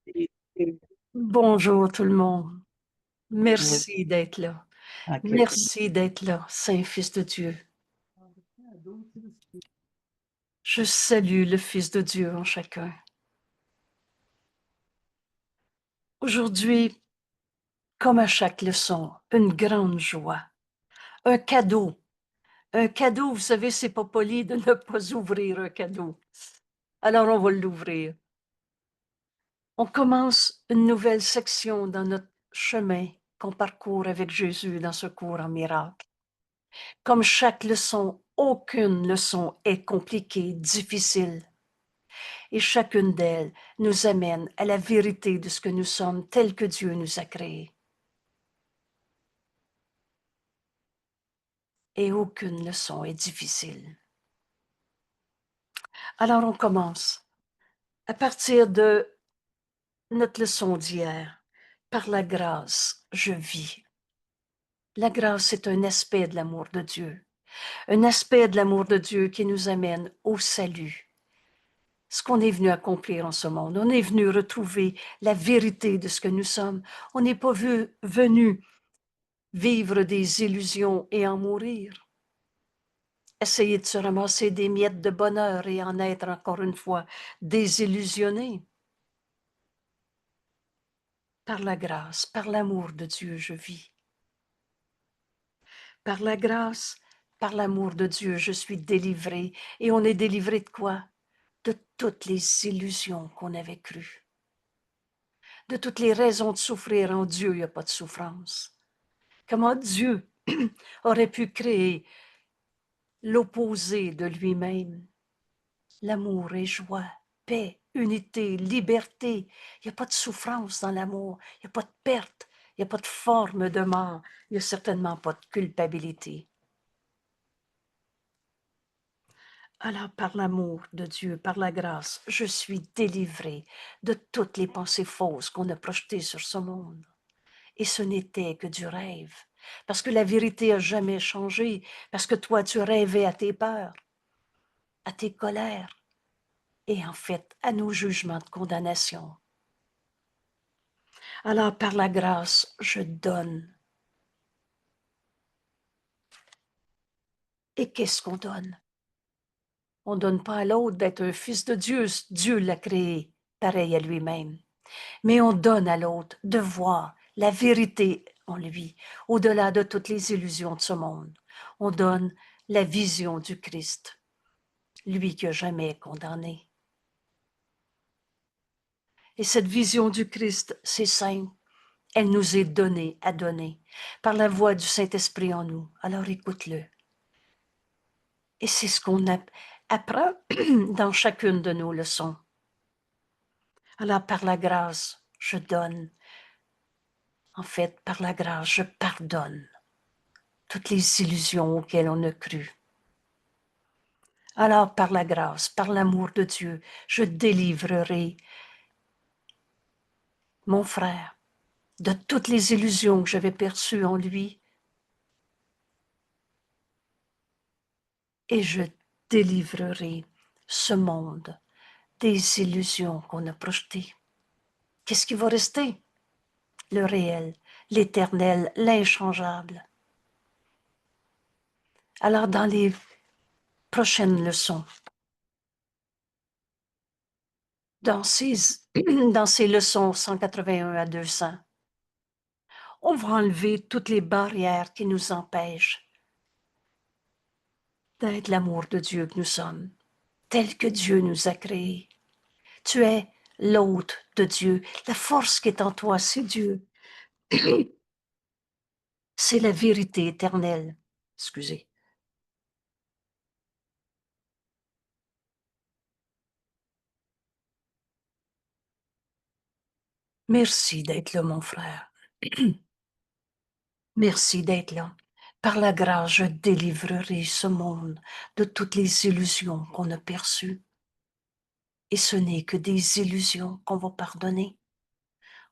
Et- et- Bonjour tout le monde. oui, Merci d'être là. ok. Merci d'être là, Saint-Fils de Dieu. Je salue le Fils de Dieu en chacun. Aujourd'hui, comme à chaque leçon, une grande joie, un cadeau. Un cadeau, vous savez, c'est pas poli de ne pas ouvrir un cadeau. Alors on va l'ouvrir. On commence une nouvelle section dans notre chemin qu'on parcourt avec Jésus dans ce cours en miracle. Comme chaque leçon, aucune leçon est compliquée, difficile. Et chacune d'elles nous amène à la vérité de ce que nous sommes tel que Dieu nous a créés. Et aucune leçon est difficile. Alors on commence. À partir de notre leçon d'hier, par la grâce, je vis. La grâce est un aspect de l'amour de Dieu. Un aspect de l'amour de Dieu qui nous amène au salut. Ce qu'on est venu accomplir en ce monde. On est venu retrouver la vérité de ce que nous sommes. On n'est pas venu vivre des illusions et en mourir. Essayer de se ramasser des miettes de bonheur et en être encore une fois désillusionné. Par la grâce, par l'amour de Dieu, je vis. Par la grâce, par l'amour de Dieu, je suis délivré. Et on est délivré de quoi? De toutes les illusions qu'on avait crues. De toutes les raisons de souffrir. En Dieu, il n'y a pas de souffrance. Comment Dieu aurait pu créer l'opposé de lui-même? L'amour est joie, paix, unité, liberté. Il n'y a pas de souffrance dans l'amour. Il n'y a pas de perte. Il n'y a pas de forme de mort. Il n'y a certainement pas de culpabilité. Alors, par l'amour de Dieu, par la grâce, je suis délivrée de toutes les pensées fausses qu'on a projetées sur ce monde. Et ce n'était que du rêve. Parce que la vérité a jamais changé. Parce que toi, tu rêvais à tes peurs, à tes colères et en fait à nos jugements de condamnation. Alors, par la grâce, je donne. Et qu'est-ce qu'on donne? On ne donne pas à l'autre d'être un fils de Dieu. Dieu l'a créé pareil à lui-même. Mais on donne à l'autre de voir la vérité en lui, au-delà de toutes les illusions de ce monde. On donne la vision du Christ, lui qui n'a jamais condamné. Et cette vision du Christ, c'est simple. Elle nous est donnée à donner par la voix du Saint-Esprit en nous. Alors écoute-le. Et c'est ce qu'on apprend dans chacune de nos leçons. Alors par la grâce, je donne. En fait, par la grâce, je pardonne toutes les illusions auxquelles on a cru. Alors par la grâce, par l'amour de Dieu, je délivrerai mon frère de toutes les illusions que j'avais perçues en lui et je délivrerai ce monde des illusions qu'on a projetées. Qu'est-ce qui va rester? Le réel, l'éternel, l'inchangeable. Alors dans les prochaines leçons, dans ces, dans ces leçons 181 à 200, on va enlever toutes les barrières qui nous empêchent d'être l'amour de Dieu que nous sommes, tel que Dieu nous a créés. Tu es l'hôte de Dieu. La force qui est en toi, c'est Dieu. C'est la vérité éternelle. Excusez. Merci d'être là, mon frère. Merci d'être là. Par la grâce, je délivrerai ce monde de toutes les illusions qu'on a perçues. Et ce n'est que des illusions qu'on va pardonner.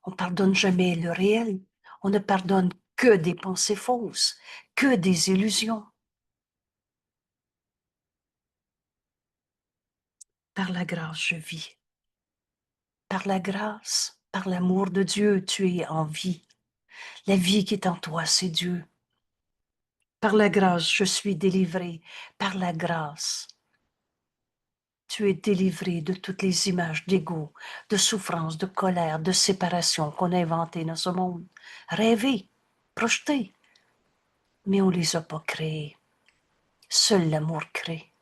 On ne pardonne jamais le réel. On ne pardonne que des pensées fausses, que des illusions. Par la grâce, je vis. Par la grâce, Par l'amour de Dieu, tu es en vie. La vie qui est en toi, c'est Dieu. Par la grâce, je suis délivré. Par la grâce, tu es délivré de toutes les images d'ego, de souffrance, de colère, de séparation qu'on a inventées dans ce monde. Rêvées, projetées. Mais on ne les a pas créées. Seul l'amour crée.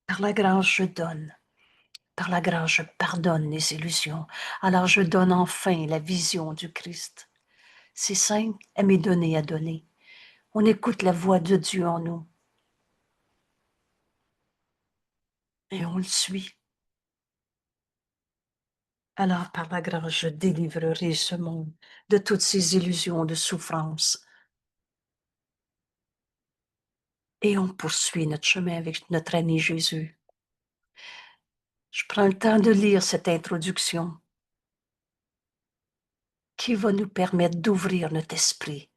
Par la grâce, je donne. Par la grâce, je pardonne les illusions. Alors je donne enfin la vision du Christ. C'est simple, elle m'est donnée à donner. On écoute la voix de Dieu en nous. Et on le suit. Alors par la grâce, je délivrerai ce monde de toutes ces illusions de souffrance. Et on poursuit notre chemin avec notre ami Jésus. Je prends le temps de lire cette introduction qui va nous permettre d'ouvrir notre esprit.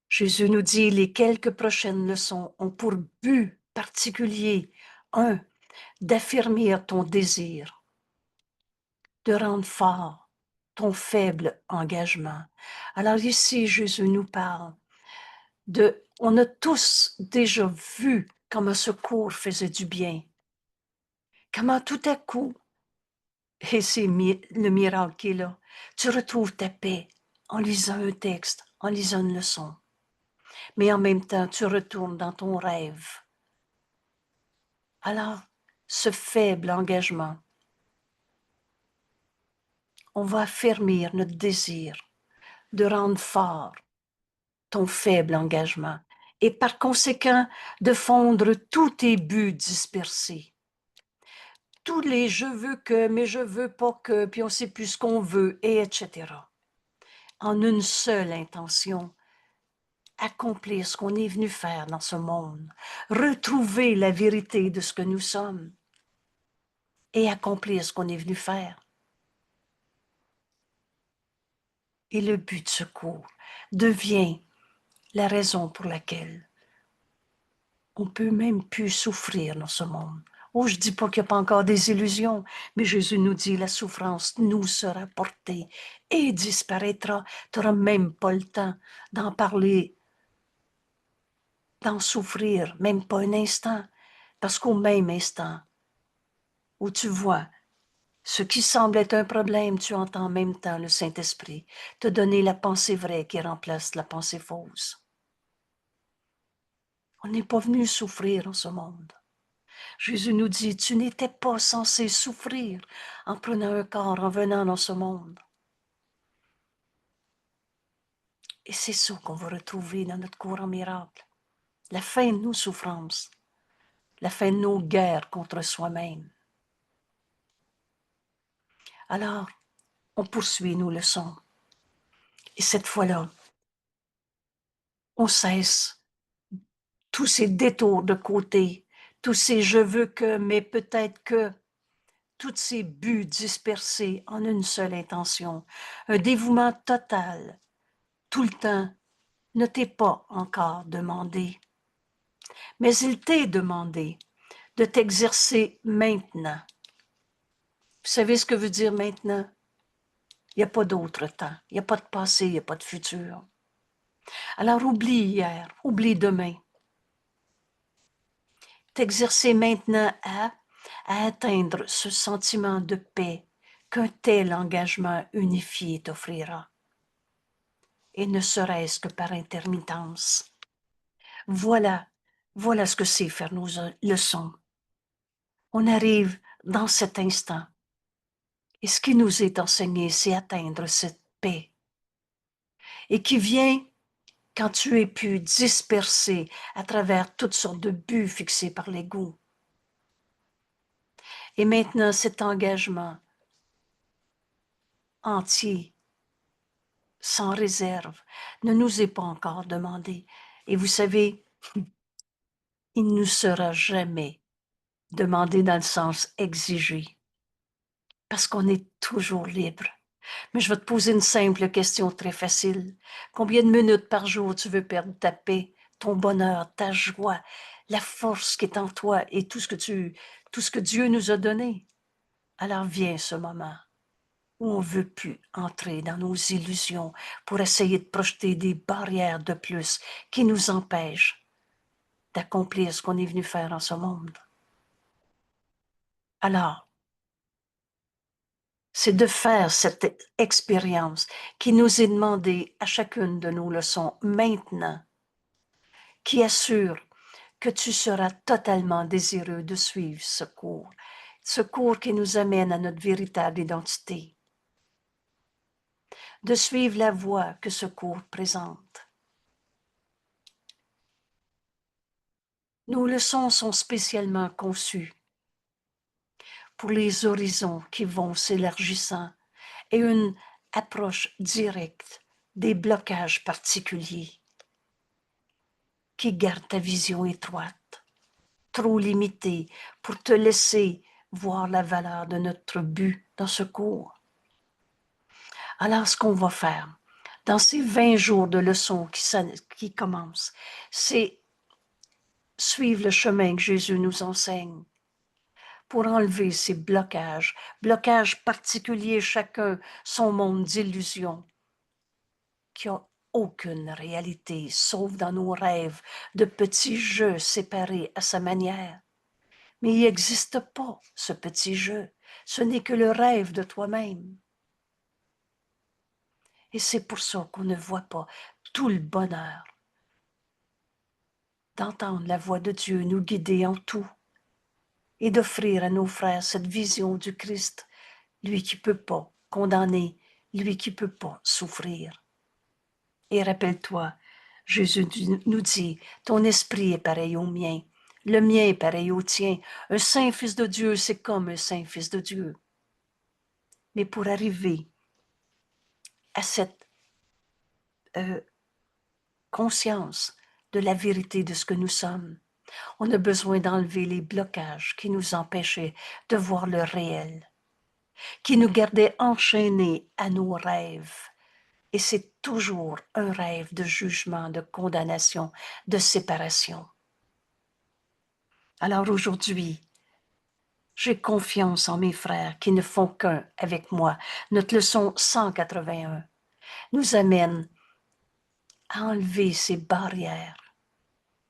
Jésus nous dit, les quelques prochaines leçons ont pour but particulier, un, d'affirmer ton désir, de rendre fort ton faible engagement. Alors ici, Jésus nous parle on a tous déjà vu comment ce cours faisait du bien, comment tout à coup, et c'est le miracle qui est là, tu retrouves ta paix en lisant un texte, en lisant une leçon. Mais en même temps, tu retournes dans ton rêve. Alors, ce faible engagement, on va affermir notre désir de rendre fort ton faible engagement et par conséquent de fondre tous tes buts dispersés. Tous les je veux que, mais je veux pas que, puis on ne sait plus ce qu'on veut, et etc. En une seule intention, accomplir ce qu'on est venu faire dans ce monde, retrouver la vérité de ce que nous sommes et accomplir ce qu'on est venu faire. Et le but de ce cours devient la raison pour laquelle on ne peut même plus souffrir dans ce monde. Oh, je ne dis pas qu'il n'y a pas encore des illusions, mais Jésus nous dit la souffrance nous sera portée et disparaîtra. Tu n'auras même pas le temps d'en parler, d'en souffrir, même pas un instant, parce qu'au même instant où tu vois ce qui semble être un problème, tu entends en même temps le Saint-Esprit te donner la pensée vraie qui remplace la pensée fausse. On n'est pas venu souffrir en ce monde. Jésus nous dit, tu n'étais pas censé souffrir en prenant un corps, en venant dans ce monde. Et c'est ça qu'on va retrouver dans notre cours en miracle. La fin de nos souffrances, la fin de nos guerres contre soi-même. Alors, on poursuit nos leçons. Et cette fois-là, on cesse tous ces détours de côté, tous ces je veux que, mais peut-être que, tous ces buts dispersés en une seule intention, un dévouement total, tout le temps, ne t'est pas encore demandé. Mais il t'est demandé de t'exercer maintenant. Vous savez ce que veut dire maintenant? Il n'y a pas d'autre temps. Il n'y a pas de passé, il n'y a pas de futur. Alors oublie hier, oublie demain. T'exercer maintenant à atteindre ce sentiment de paix qu'un tel engagement unifié t'offrira. Et ne serait-ce que par intermittence. Voilà ce que c'est faire nos leçons. On arrive dans cet instant. Et ce qui nous est enseigné, c'est atteindre cette paix. Et qui vient quand tu es pu disperser à travers toutes sortes de buts fixés par l'ego. Et maintenant, cet engagement entier, sans réserve, ne nous est pas encore demandé. Et vous savez, il ne nous sera jamais demandé dans le sens exigé, parce qu'on est toujours libre. Mais je vais te poser une simple question très facile. Combien de minutes par jour tu veux perdre ta paix, ton bonheur, ta joie, la force qui est en toi et tout ce que Dieu nous a donné. Alors vient ce moment où on ne veut plus entrer dans nos illusions pour essayer de projeter des barrières de plus qui nous empêchent d'accomplir ce qu'on est venu faire en ce monde. Alors, c'est de faire cette expérience qui nous est demandée à chacune de nos leçons maintenant, qui assure que tu seras totalement désireux de suivre ce cours qui nous amène à notre véritable identité, de suivre la voie que ce cours présente. Nos leçons sont spécialement conçues pour les horizons qui vont s'élargissant et une approche directe des blocages particuliers qui gardent ta vision étroite, trop limitée pour te laisser voir la valeur de notre but dans ce cours. Alors, ce qu'on va faire dans ces 20 jours de leçons qui commencent, c'est suivre le chemin que Jésus nous enseigne pour enlever ces blocages particuliers, chacun son monde d'illusions, qui n'a aucune réalité, sauf dans nos rêves de petits jeux séparés à sa manière. Mais il n'existe pas, ce petit jeu. Ce n'est que le rêve de toi-même. Et c'est pour ça qu'on ne voit pas tout le bonheur d'entendre la voix de Dieu nous guider en tout et d'offrir à nos frères cette vision du Christ, lui qui ne peut pas condamner, lui qui ne peut pas souffrir. Et rappelle-toi, Jésus nous dit, ton esprit est pareil au mien, le mien est pareil au tien. Un saint fils de Dieu, c'est comme un saint fils de Dieu. Mais pour arriver à cette conscience de la vérité de ce que nous sommes, on a besoin d'enlever les blocages qui nous empêchaient de voir le réel, qui nous gardaient enchaînés à nos rêves. Et c'est toujours un rêve de jugement, de condamnation, de séparation. Alors aujourd'hui, j'ai confiance en mes frères qui ne font qu'un avec moi. Notre leçon 181 nous amène à enlever ces barrières,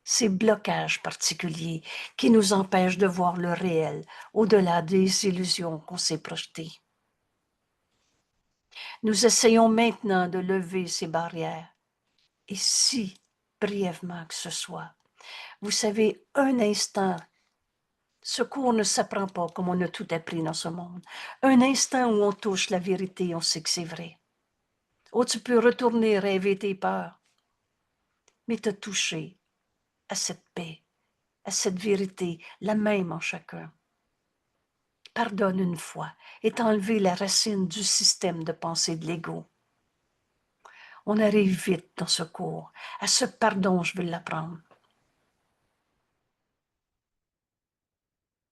ces blocages particuliers qui nous empêchent de voir le réel au-delà des illusions qu'on s'est projetées. Nous essayons maintenant de lever ces barrières, et si brièvement que ce soit. Vous savez, un instant, ce cours ne s'apprend pas comme on a tout appris dans ce monde. Un instant où on touche la vérité, on sait que c'est vrai. Oh, tu peux retourner rêver tes peurs, mais te toucher à cette paix, à cette vérité, la même en chacun. Pardonne une fois et t'enlever la racine du système de pensée de l'ego. On arrive vite dans ce cours. À ce pardon, je veux l'apprendre.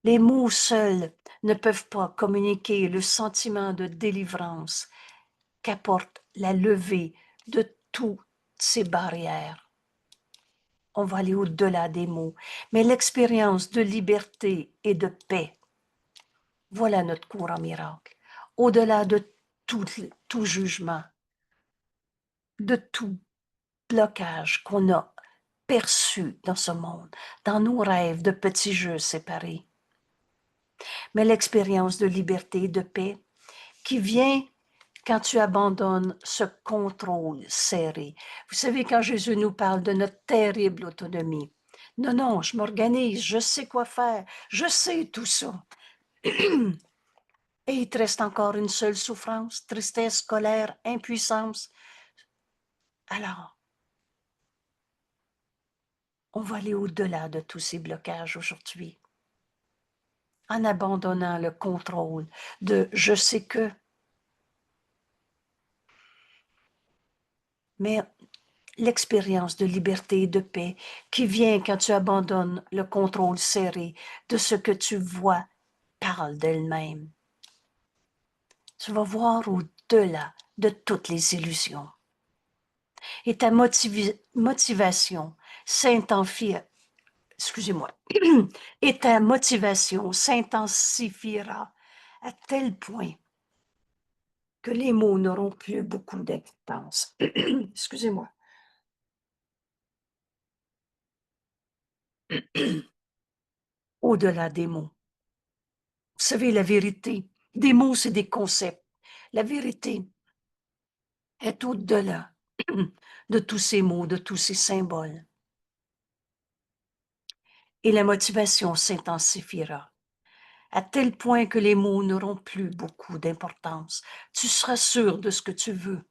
Les mots seuls ne peuvent pas communiquer le sentiment de délivrance qu'apporte la levée de toutes ces barrières. On va aller au-delà des mots, mais l'expérience de liberté et de paix, voilà notre cours en miracle. Au-delà de tout jugement, de tout blocage qu'on a perçu dans ce monde, dans nos rêves de petits jeux séparés. Mais l'expérience de liberté et de paix qui vient quand tu abandonnes ce contrôle serré. Vous savez, quand Jésus nous parle de notre terrible autonomie, non, non, je m'organise, je sais quoi faire, je sais tout ça. Et il te reste encore une seule souffrance, tristesse, colère, impuissance. Alors, on va aller au-delà de tous ces blocages aujourd'hui, en abandonnant le contrôle de « je sais que ». Mais l'expérience de liberté et de paix qui vient quand tu abandonnes le contrôle serré de ce que tu vois parle d'elle-même. Tu vas voir au-delà de toutes les illusions. Et ta motivation s'intensifie excusez-moi, et ta motivation s'intensifiera à tel point que les mots n'auront plus beaucoup d'importance. Excusez-moi. Au-delà des mots. Vous savez, la vérité, des mots, c'est des concepts. La vérité est au-delà de tous ces mots, de tous ces symboles. Et la motivation s'intensifiera à tel point que les mots n'auront plus beaucoup d'importance. Tu seras sûr de ce que tu veux.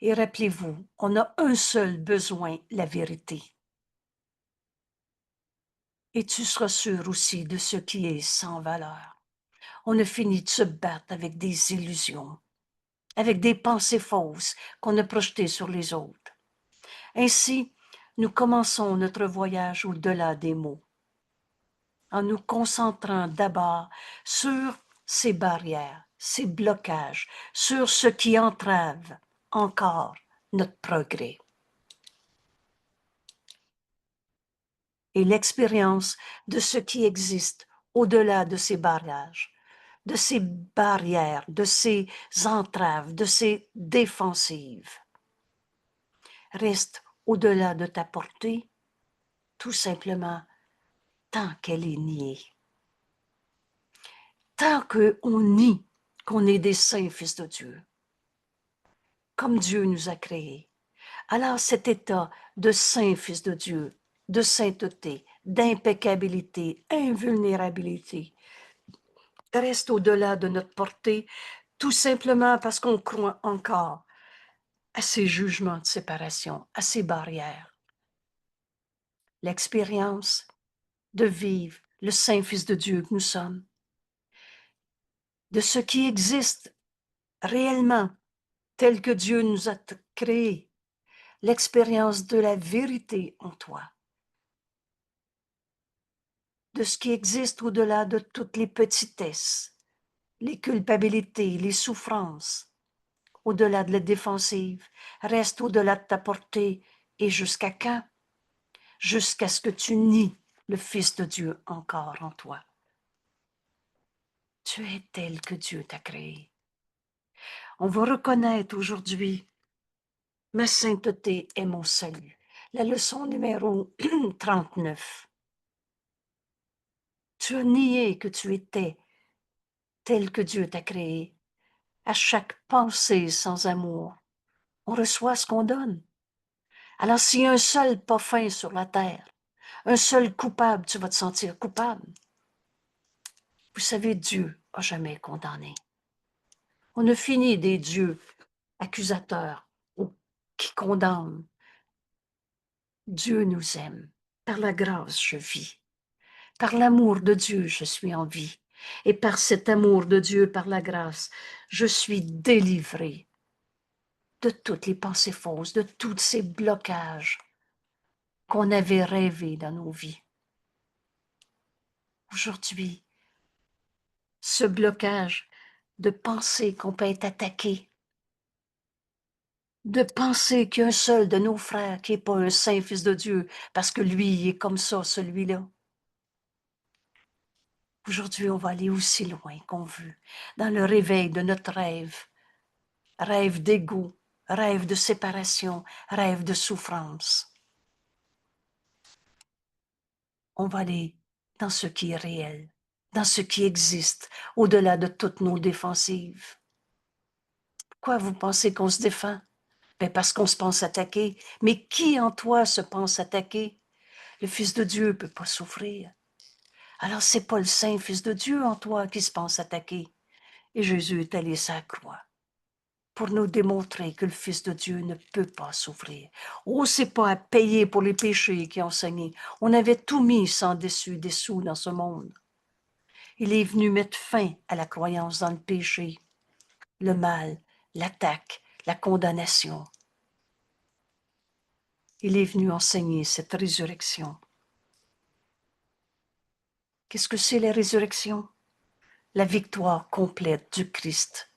Et rappelez-vous, on a un seul besoin, la vérité. Et tu seras sûr aussi de ce qui est sans valeur. On a fini de se battre avec des illusions, avec des pensées fausses qu'on a projetées sur les autres. Ainsi, nous commençons notre voyage au-delà des mots, en nous concentrant d'abord sur ces barrières, ces blocages, sur ce qui entrave encore notre progrès. Et l'expérience de ce qui existe au-delà de ces barrages, de ces barrières, de ces entraves, de ces défensives, reste au-delà de ta portée, tout simplement tant qu'elle est niée. Tant qu'on nie qu'on est des saints fils de Dieu, comme Dieu nous a créés, alors cet état de saint fils de Dieu, de sainteté, d'impeccabilité, invulnérabilité, reste au-delà de notre portée, tout simplement parce qu'on croit encore à ces jugements de séparation, à ces barrières. L'expérience de vivre le saint Fils de Dieu que nous sommes, de ce qui existe réellement tel que Dieu nous a créés, l'expérience de la vérité en toi, de ce qui existe au-delà de toutes les petitesses, les culpabilités, les souffrances, au-delà de la défensive, reste au-delà de ta portée. Et jusqu'à quand? Jusqu'à ce que tu nies le Fils de Dieu encore en toi. Tu es tel que Dieu t'a créé. On va reconnaître aujourd'hui ma sainteté est mon salut. La leçon numéro 39. Tu as nié que tu étais tel que Dieu t'a créé. À chaque pensée sans amour, on reçoit ce qu'on donne. Alors s'il y a un seul pas fin sur la terre, un seul coupable, tu vas te sentir coupable. Vous savez, Dieu n'a jamais condamné. On a fini des dieux accusateurs ou qui condamnent. Dieu nous aime. Par la grâce, je vis. Par l'amour de Dieu, je suis en vie. Et par cet amour de Dieu, par la grâce, je suis délivrée de toutes les pensées fausses, de tous ces blocages qu'on avait rêvés dans nos vies. Aujourd'hui, ce blocage de penser qu'on peut être attaqué, de penser qu'il y a un seul de nos frères qui n'est pas un saint fils de Dieu, parce que lui, il est comme ça, celui-là. Aujourd'hui, on va aller aussi loin qu'on veut, dans le réveil de notre rêve, rêve d'égo, rêve de séparation, rêve de souffrance. On va aller dans ce qui est réel, dans ce qui existe, au-delà de toutes nos défensives. Pourquoi vous pensez qu'on se défend? Ben parce qu'on se pense attaqué. Mais qui en toi se pense attaqué? Le Fils de Dieu ne peut pas souffrir. Alors c'est pas le Saint Fils de Dieu en toi qui se pense attaqué. Et Jésus est allé sur la croix pour nous démontrer que le Fils de Dieu ne peut pas souffrir. Oh, c'est pas à payer pour les péchés qui ont saigné. On avait tout mis sans dessous dans ce monde. Il est venu mettre fin à la croyance dans le péché, le mal, l'attaque, la condamnation. Il est venu enseigner cette résurrection. Qu'est-ce que c'est la résurrection? La victoire complète du Christ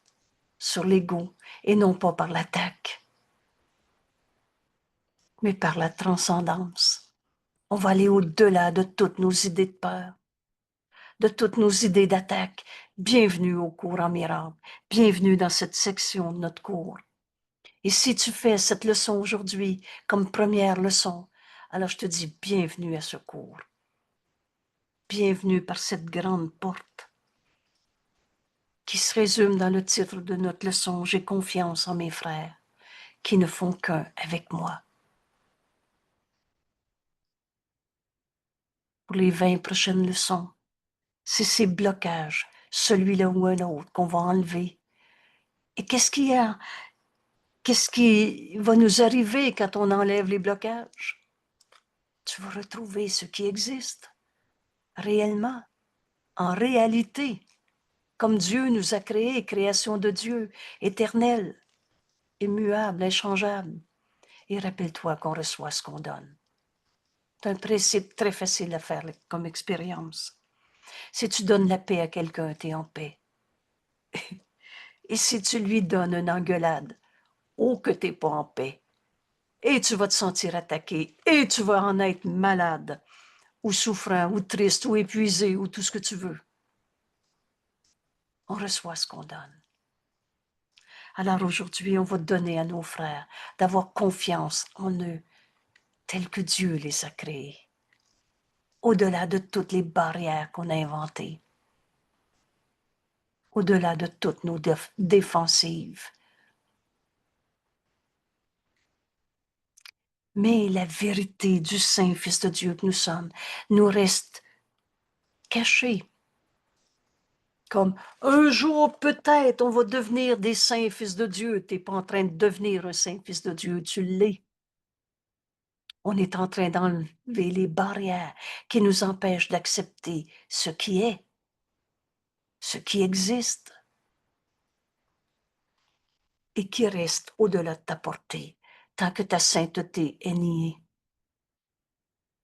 sur l'ego et non pas par l'attaque, mais par la transcendance. On va aller au-delà de toutes nos idées de peur, de toutes nos idées d'attaque. Bienvenue au cours en miracle. Bienvenue dans cette section de notre cours. Et si tu fais cette leçon aujourd'hui comme première leçon, alors je te dis bienvenue à ce cours. Bienvenue par cette grande porte qui se résume dans le titre de notre leçon « J'ai confiance en mes frères qui ne font qu'un avec moi ». Pour les 20 prochaines leçons, c'est ces blocages, celui-là ou un autre, qu'on va enlever. Et qu'est-ce qui va nous arriver quand on enlève les blocages? Tu vas retrouver ce qui existe réellement, en réalité, comme Dieu nous a créés, création de Dieu, éternelle, immuable, inchangeable. Et rappelle-toi qu'on reçoit ce qu'on donne. C'est un principe très facile à faire comme expérience. Si tu donnes la paix à quelqu'un, tu es en paix. Et si tu lui donnes une engueulade, oh que tu n'es pas en paix. Et tu vas te sentir attaqué, et tu vas en être malade, ou souffrant, ou triste, ou épuisé, ou tout ce que tu veux. On reçoit ce qu'on donne. Alors aujourd'hui, on va donner à nos frères d'avoir confiance en eux, tels que Dieu les a créés, au-delà de toutes les barrières qu'on a inventées, au-delà de toutes nos défensives. Mais la vérité du Saint Fils de Dieu que nous sommes nous reste cachée. Comme un jour peut-être on va devenir des saints fils de Dieu. Tu n'es pas en train de devenir un saint fils de Dieu, tu l'es. On est en train d'enlever les barrières qui nous empêchent d'accepter ce qui est, ce qui existe et qui reste au-delà de ta portée, tant que ta sainteté est niée.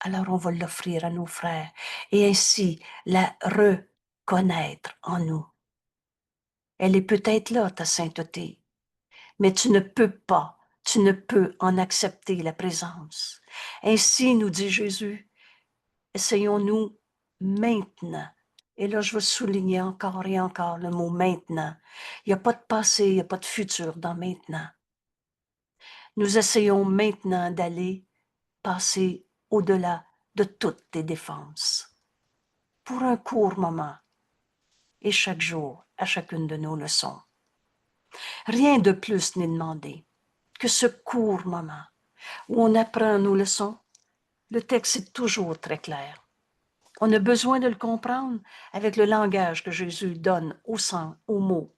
Alors on va l'offrir à nos frères et ainsi la reconnaître en nous. Elle est peut-être là, ta sainteté, mais tu ne peux en accepter la présence. Ainsi, nous dit Jésus, essayons-nous maintenant. Et là, je veux souligner encore et encore le mot maintenant. Il n'y a pas de passé, il n'y a pas de futur dans maintenant. Nous essayons maintenant d'aller passer au-delà de toutes tes défenses. Pour un court moment, et chaque jour, à chacune de nos leçons. Rien de plus n'est demandé que ce court moment où on apprend nos leçons. Le texte est toujours très clair. On a besoin de le comprendre avec le langage que Jésus donne au sens, aux mots.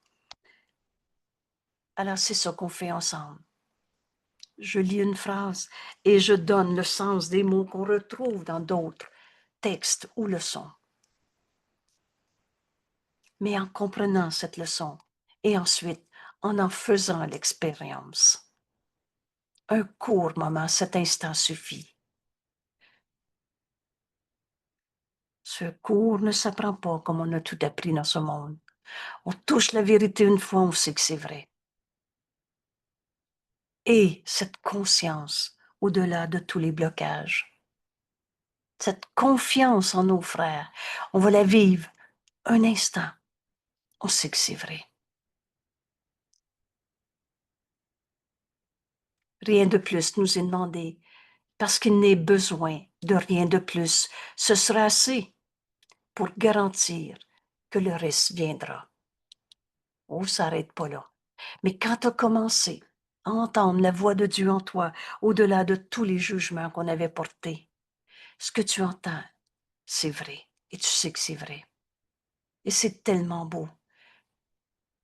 Alors c'est ça qu'on fait ensemble. Je lis une phrase et je donne le sens des mots qu'on retrouve dans d'autres textes ou leçons. Mais en comprenant cette leçon et ensuite en faisant l'expérience. Un court moment, cet instant suffit. Ce cours ne s'apprend pas comme on a tout appris dans ce monde. On touche la vérité une fois, on sait que c'est vrai. Et cette conscience au-delà de tous les blocages, cette confiance en nos frères, on va la vivre un instant. On sait que c'est vrai. Rien de plus nous est demandé, parce qu'il n'est besoin de rien de plus. Ce sera assez pour garantir que le reste viendra. On ne s'arrête pas là. Mais quand tu as commencé à entendre la voix de Dieu en toi, au-delà de tous les jugements qu'on avait portés, ce que tu entends, c'est vrai. Et tu sais que c'est vrai. Et c'est tellement beau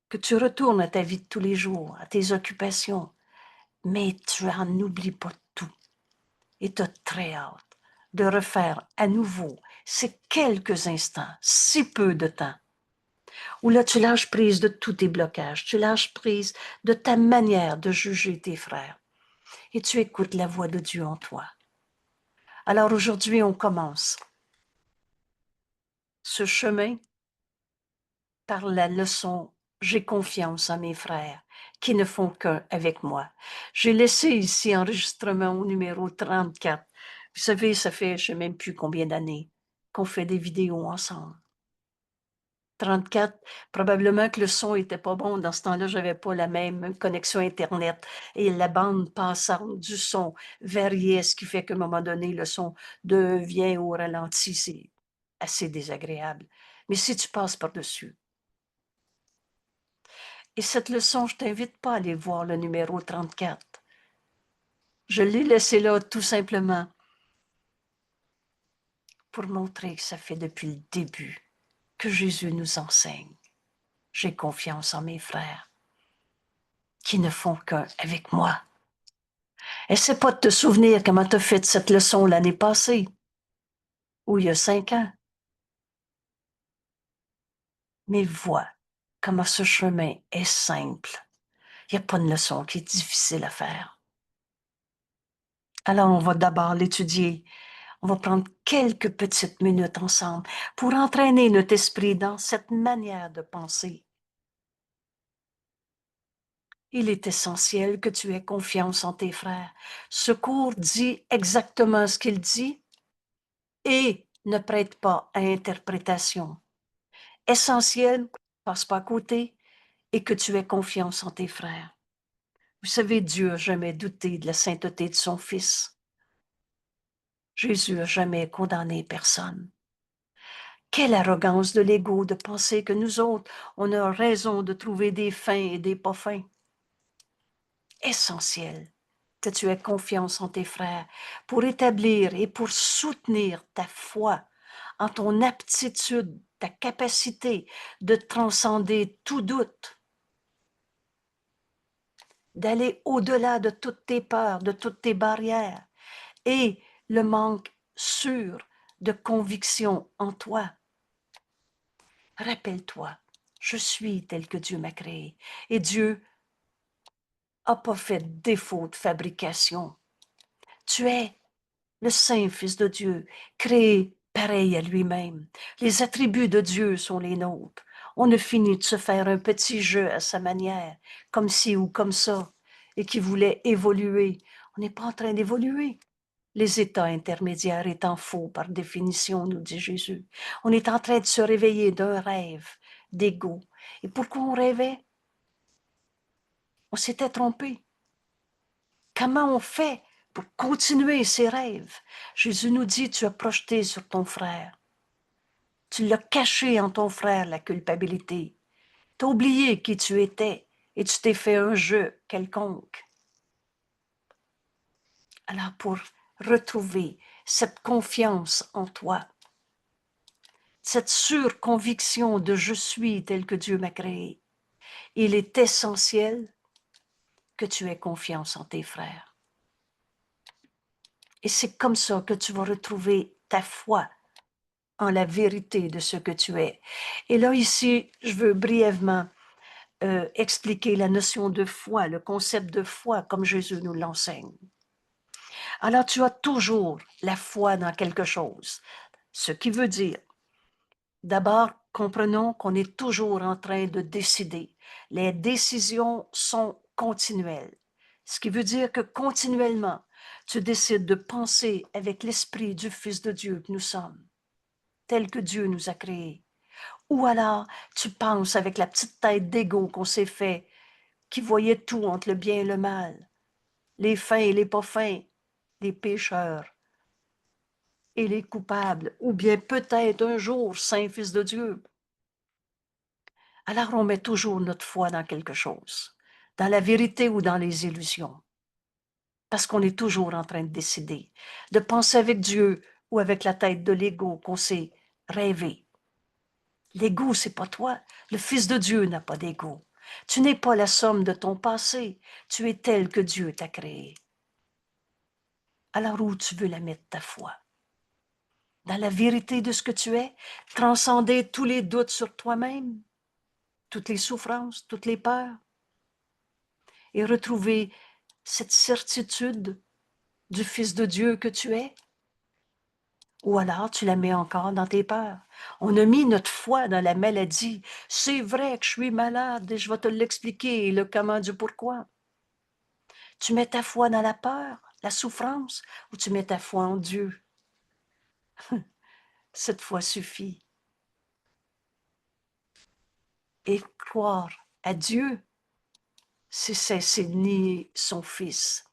que tu retournes à ta vie de tous les jours, à tes occupations, mais tu n'en oublies pas tout. Et tu as très hâte de refaire à nouveau ces quelques instants, si peu de temps, où là tu lâches prise de tous tes blocages, tu lâches prise de ta manière de juger tes frères et tu écoutes la voix de Dieu en toi. Alors aujourd'hui, on commence ce chemin par la leçon « J'ai confiance en mes frères qui ne font qu'un avec moi ». J'ai laissé ici enregistrement au numéro 34 Vous savez, ça fait je ne sais même plus combien d'années qu'on fait des vidéos ensemble. 34, probablement que le son était pas bon. Dans ce temps-là, j'avais pas la même connexion Internet et la bande passante du son variait, ce qui fait qu'à un moment donné, le son devient au ralenti. C'est assez désagréable. Mais si tu passes par-dessus. Et cette leçon, je t'invite pas à aller voir le numéro 34. Je l'ai laissé là tout simplement pour montrer que ça fait depuis le début que Jésus nous enseigne. J'ai confiance en mes frères qui ne font qu'un avec moi. Essaie pas de te souvenir comment tu as fait cette leçon l'année passée ou il y a 5 ans. Mais vois comment ce chemin est simple. Il n'y a pas de leçon qui est difficile à faire. Alors, on va d'abord l'étudier. On va prendre quelques petites minutes ensemble pour entraîner notre esprit dans cette manière de penser. Il est essentiel que tu aies confiance en tes frères. Ce cours dit exactement ce qu'il dit et ne prête pas à interprétation. Essentiel, passe pas à côté et que tu aies confiance en tes frères. Vous savez, Dieu n'a jamais douté de la sainteté de son Fils. Jésus n'a jamais condamné personne. Quelle arrogance de l'ego de penser que nous autres, on a raison de trouver des fins et des pas fins. Essentiel que tu aies confiance en tes frères pour établir et pour soutenir ta foi en ton aptitude, ta capacité de transcender tout doute, d'aller au-delà de toutes tes peurs, de toutes tes barrières et le manque sûr de conviction en toi. Rappelle-toi, je suis tel que Dieu m'a créé et Dieu n'a pas fait défaut de fabrication. Tu es le Saint Fils de Dieu, créé pareil à lui-même. Les attributs de Dieu sont les nôtres. On a fini de se faire un petit jeu à sa manière, comme ci ou comme ça, et qui voulait évoluer. On n'est pas en train d'évoluer. Les états intermédiaires étant faux par définition, nous dit Jésus. On est en train de se réveiller d'un rêve d'ego. Et pourquoi on rêvait? On s'était trompé. Comment on fait pour continuer ses rêves? Jésus nous dit, tu as projeté sur ton frère. Tu l'as caché en ton frère, la culpabilité. Tu as oublié qui tu étais et tu t'es fait un jeu quelconque. Alors pour retrouver cette confiance en toi, cette surconviction de je suis tel que Dieu m'a créé, il est essentiel que tu aies confiance en tes frères. Et c'est comme ça que tu vas retrouver ta foi en la vérité de ce que tu es. Et là, ici, je veux brièvement expliquer la notion de foi, le concept de foi comme Jésus nous l'enseigne. Alors, tu as toujours la foi dans quelque chose, ce qui veut dire, d'abord, comprenons qu'on est toujours en train de décider. Les décisions sont continuelles, ce qui veut dire que continuellement, tu décides de penser avec l'esprit du Fils de Dieu que nous sommes, tel que Dieu nous a créés. Ou alors, tu penses avec la petite tête d'égo qu'on s'est fait, qui voyait tout entre le bien et le mal, les fins et les pas fins, les pécheurs et les coupables, ou bien peut-être un jour, Saint Fils de Dieu. Alors on met toujours notre foi dans quelque chose, dans la vérité ou dans les illusions, parce qu'on est toujours en train de décider, de penser avec Dieu ou avec la tête de l'ego qu'on s'est rêvé. L'ego, c'est pas toi. Le Fils de Dieu n'a pas d'ego. Tu n'es pas la somme de ton passé. Tu es tel que Dieu t'a créé. Alors où tu veux la mettre ta foi? Dans la vérité de ce que tu es? Transcender tous les doutes sur toi-même, toutes les souffrances, toutes les peurs, et retrouver cette certitude du Fils de Dieu que tu es? Ou alors tu la mets encore dans tes peurs. On a mis notre foi dans la maladie. C'est vrai que je suis malade et je vais te l'expliquer, le comment du pourquoi. Tu mets ta foi dans la peur, la souffrance, ou tu mets ta foi en Dieu? Cette foi suffit. Et croire à Dieu, c'est cesser de nier son Fils.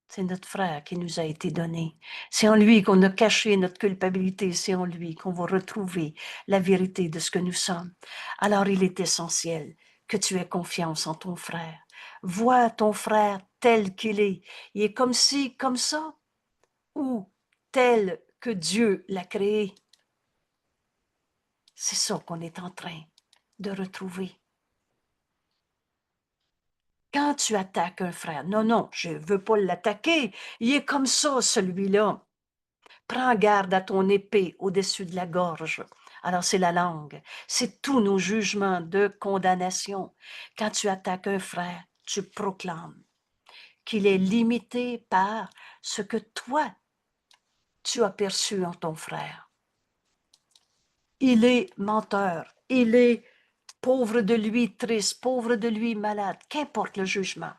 C'est notre frère qui nous a été donné. C'est en lui qu'on a caché notre culpabilité. C'est en lui qu'on va retrouver la vérité de ce que nous sommes. Alors il est essentiel que tu aies confiance en ton frère. Vois ton frère tel qu'il est. Il est comme ci, comme ça, ou tel que Dieu l'a créé. C'est ça qu'on est en train de retrouver. Quand tu attaques un frère, non, non, je ne veux pas l'attaquer, il est comme ça, celui-là. Prends garde à ton épée au-dessus de la gorge. Alors c'est la langue, c'est tous nos jugements de condamnation. Quand tu attaques un frère, tu proclames qu'il est limité par ce que toi, tu as perçu en ton frère. Il est menteur, il est pauvre de lui, triste, pauvre de lui, malade, qu'importe le jugement.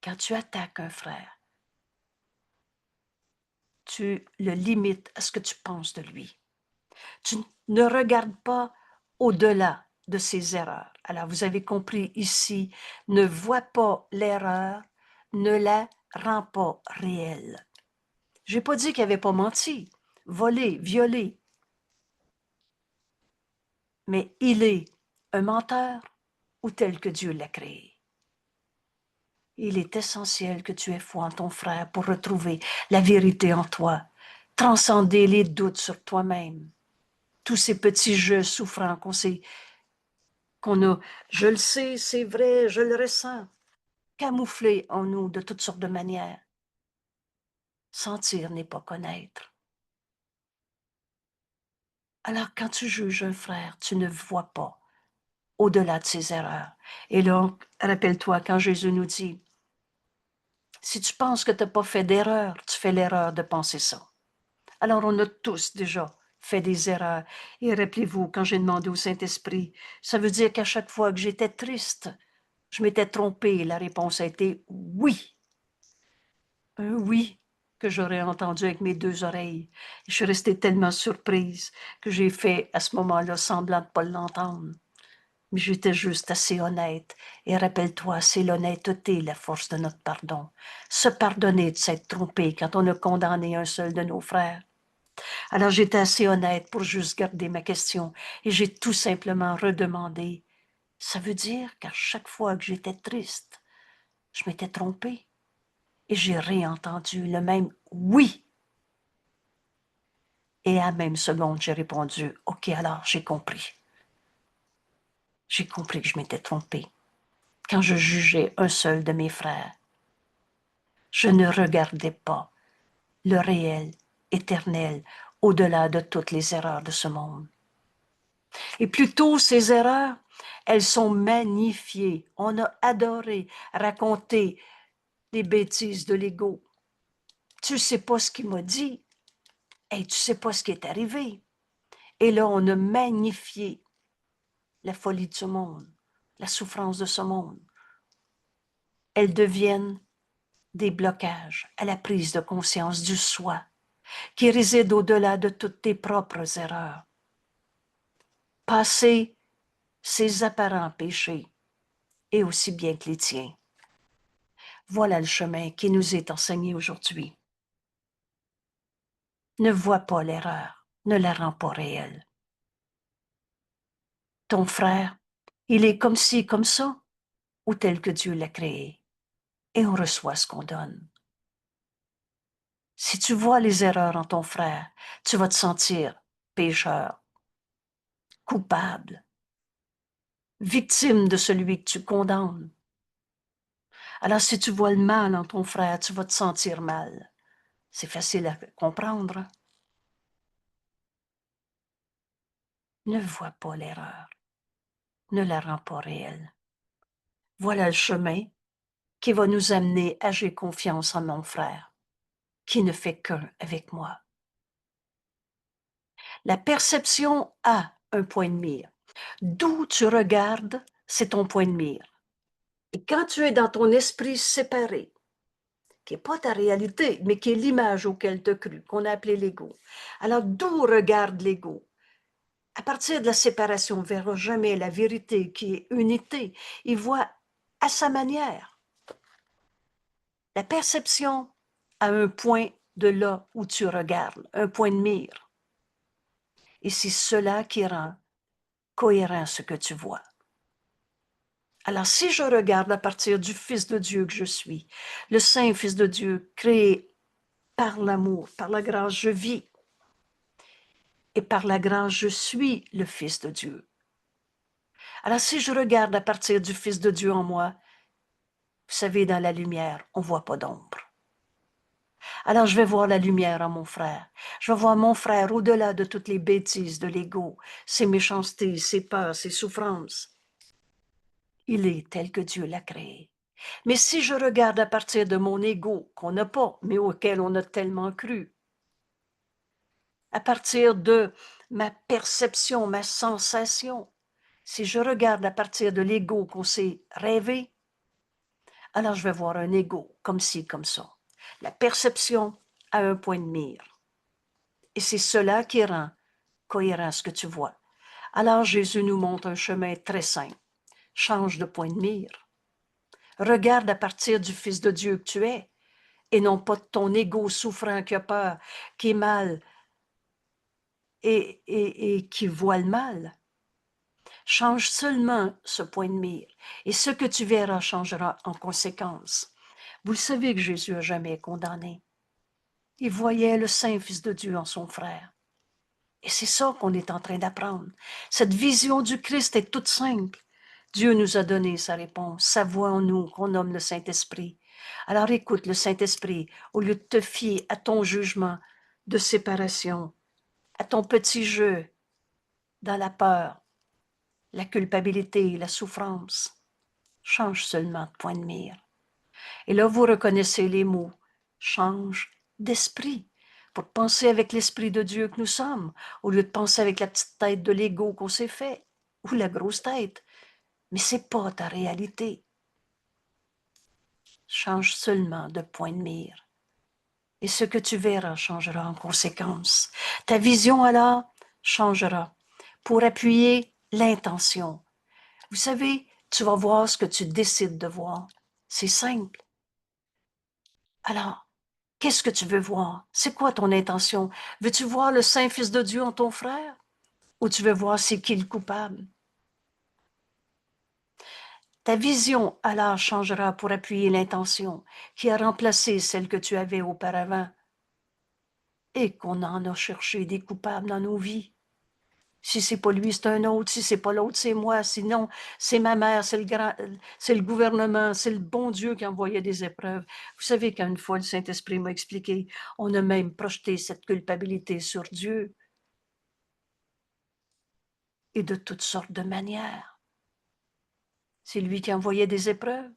Quand tu attaques un frère, tu le limites à ce que tu penses de lui. Tu ne regardes pas au-delà de ses erreurs. Alors, vous avez compris ici, ne vois pas l'erreur, ne la rends pas réelle. Je n'ai pas dit qu'il n'avait pas menti, volé, violé, mais il est un menteur ou tel que Dieu l'a créé. Il est essentiel que tu aies foi en ton frère pour retrouver la vérité en toi, transcender les doutes sur toi-même, tous ces petits jeux souffrants qu'on a, je le sais, c'est vrai, je le ressens, camouflés en nous de toutes sortes de manières. Sentir n'est pas connaître. Alors quand tu juges un frère, tu ne vois pas au-delà de ses erreurs. Et donc, rappelle-toi quand Jésus nous dit, si tu penses que tu n'as pas fait d'erreur, tu fais l'erreur de penser ça. Alors, on a tous déjà fait des erreurs. Et rappelez-vous, quand j'ai demandé au Saint-Esprit, ça veut dire qu'à chaque fois que j'étais triste, je m'étais trompée. La réponse a été oui. Un oui que j'aurais entendu avec mes deux oreilles. Je suis restée tellement surprise que j'ai fait à ce moment-là semblant de ne pas l'entendre. Mais j'étais juste assez honnête. Et rappelle-toi, c'est l'honnêteté, la force de notre pardon. Se pardonner de s'être trompé quand on a condamné un seul de nos frères. Alors j'étais assez honnête pour juste garder ma question et j'ai tout simplement redemandé. Ça veut dire qu'à chaque fois que j'étais triste, je m'étais trompée et j'ai réentendu le même oui. Et à la même seconde, j'ai répondu, OK, alors j'ai compris. J'ai compris que je m'étais trompée. Quand je jugeais un seul de mes frères, je ne regardais pas le réel, éternel, au-delà de toutes les erreurs de ce monde. Et plutôt ces erreurs, elles sont magnifiées. On a adoré raconter les bêtises de l'ego. Tu ne sais pas ce qu'il m'a dit. Et tu ne sais pas ce qui est arrivé. Et là, on a magnifié la folie de ce monde, la souffrance de ce monde. Elles deviennent des blocages à la prise de conscience du soi, qui réside au-delà de toutes tes propres erreurs. Passer ces apparents péchés, et aussi bien que les tiens. Voilà le chemin qui nous est enseigné aujourd'hui. Ne vois pas l'erreur, ne la rends pas réelle. Ton frère, il est comme ci, comme ça, ou tel que Dieu l'a créé, et on reçoit ce qu'on donne. Si tu vois les erreurs en ton frère, tu vas te sentir pécheur, coupable, victime de celui que tu condamnes. Alors si tu vois le mal en ton frère, tu vas te sentir mal. C'est facile à comprendre. Ne vois pas l'erreur, ne la rends pas réelle. Voilà le chemin qui va nous amener à j'ai confiance en mon frère, qui ne fait qu'un avec moi. La perception a un point de mire. D'où tu regardes, c'est ton point de mire. Et quand tu es dans ton esprit séparé, qui n'est pas ta réalité, mais qui est l'image auquel tu as cru, qu'on a appelé l'ego. Alors, d'où regarde l'ego? À partir de la séparation, on ne verra jamais la vérité qui est unité. Il voit à sa manière. La perception à un point de là où tu regardes, un point de mire. Et c'est cela qui rend cohérent ce que tu vois. Alors, si je regarde à partir du Fils de Dieu que je suis, le Saint Fils de Dieu, créé par l'amour, par la grâce, je vis. Et par la grâce, je suis le Fils de Dieu. Alors, si je regarde à partir du Fils de Dieu en moi, vous savez, dans la lumière, on ne voit pas d'ombre. Alors, je vais voir la lumière en mon frère. Je vais voir mon frère au-delà de toutes les bêtises de l'ego, ses méchancetés, ses peurs, ses souffrances. Il est tel que Dieu l'a créé. Mais si je regarde à partir de mon ego, qu'on n'a pas, mais auquel on a tellement cru, à partir de ma perception, ma sensation, si je regarde à partir de l'ego qu'on s'est rêvé, alors je vais voir un ego comme ci, comme ça. La perception a un point de mire. Et c'est cela qui rend cohérent ce que tu vois. Alors Jésus nous montre un chemin très simple. Change de point de mire. Regarde à partir du Fils de Dieu que tu es, et non pas de ton ego souffrant qui a peur, qui est mal et qui voit le mal. Change seulement ce point de mire, et ce que tu verras changera en conséquence. Vous le savez que Jésus n'a jamais condamné. Il voyait le Saint Fils de Dieu en son frère. Et c'est ça qu'on est en train d'apprendre. Cette vision du Christ est toute simple. Dieu nous a donné sa réponse, sa voix en nous, qu'on nomme le Saint-Esprit. Alors écoute le Saint-Esprit, au lieu de te fier à ton jugement de séparation, à ton petit jeu dans la peur, la culpabilité, la souffrance. Change seulement de point de mire. Et là, vous reconnaissez les mots. Change d'esprit. Pour penser avec l'esprit de Dieu que nous sommes, au lieu de penser avec la petite tête de l'ego qu'on s'est fait, ou la grosse tête. Mais c'est pas ta réalité. Change seulement de point de mire. Et ce que tu verras changera en conséquence. Ta vision alors changera pour appuyer l'intention. Vous savez, tu vas voir ce que tu décides de voir. C'est simple. Alors, qu'est-ce que tu veux voir? C'est quoi ton intention? Veux-tu voir le Saint Fils de Dieu en ton frère? Ou tu veux voir c'est qui le coupable? Ta vision alors changera pour appuyer l'intention qui a remplacé celle que tu avais auparavant et qu'on en a cherché des coupables dans nos vies. Si c'est pas lui, c'est un autre. Si c'est pas l'autre, c'est moi. Sinon, c'est ma mère, c'est le gouvernement, c'est le bon Dieu qui envoyait des épreuves. Vous savez qu'une fois, le Saint-Esprit m'a expliqué, on a même projeté cette culpabilité sur Dieu et de toutes sortes de manières. C'est lui qui envoyait des épreuves,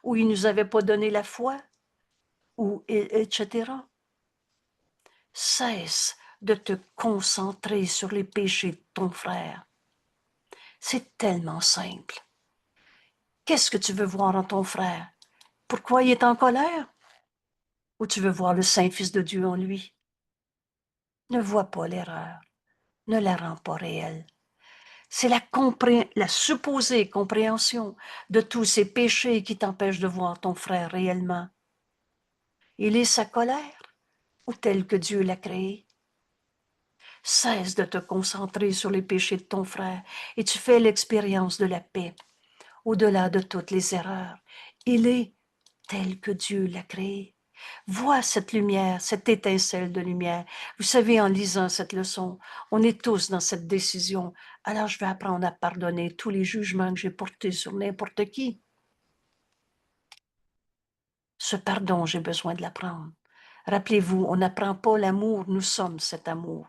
ou il nous avait pas donné la foi, ou etc. Cesse de te concentrer sur les péchés de ton frère. C'est tellement simple. Qu'est-ce que tu veux voir en ton frère? Pourquoi il est en colère? Ou tu veux voir le Saint-Fils de Dieu en lui? Ne vois pas l'erreur, ne la rends pas réelle. C'est la supposée compréhension de tous ces péchés qui t'empêchent de voir ton frère réellement. Il est sa colère ou tel que Dieu l'a créé? Cesse de te concentrer sur les péchés de ton frère et tu fais l'expérience de la paix au-delà de toutes les erreurs. Il est tel que Dieu l'a créé. Vois cette lumière, cette étincelle de lumière. Vous savez, en lisant cette leçon, on est tous dans cette décision. Alors, je vais apprendre à pardonner tous les jugements que j'ai portés sur n'importe qui. Ce pardon, j'ai besoin de l'apprendre. Rappelez-vous, on n'apprend pas l'amour, nous sommes cet amour.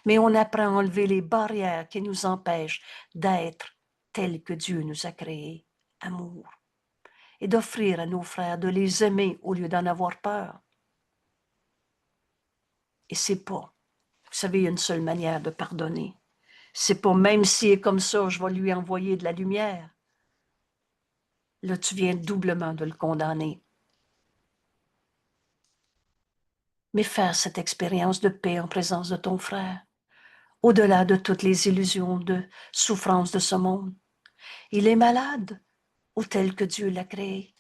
Mais on apprend à enlever les barrières qui nous empêchent d'être tels que Dieu nous a créés, amour. Et d'offrir à nos frères de les aimer au lieu d'en avoir peur. Et c'est pas, vous savez, il y a une seule manière de pardonner. C'est pas même s'il est comme ça, je vais lui envoyer de la lumière. là, tu viens doublement de le condamner. Mais faire cette expérience de paix en présence de ton frère, au-delà de toutes les illusions de souffrance de ce monde. Il est malade ou tel que Dieu l'a créé.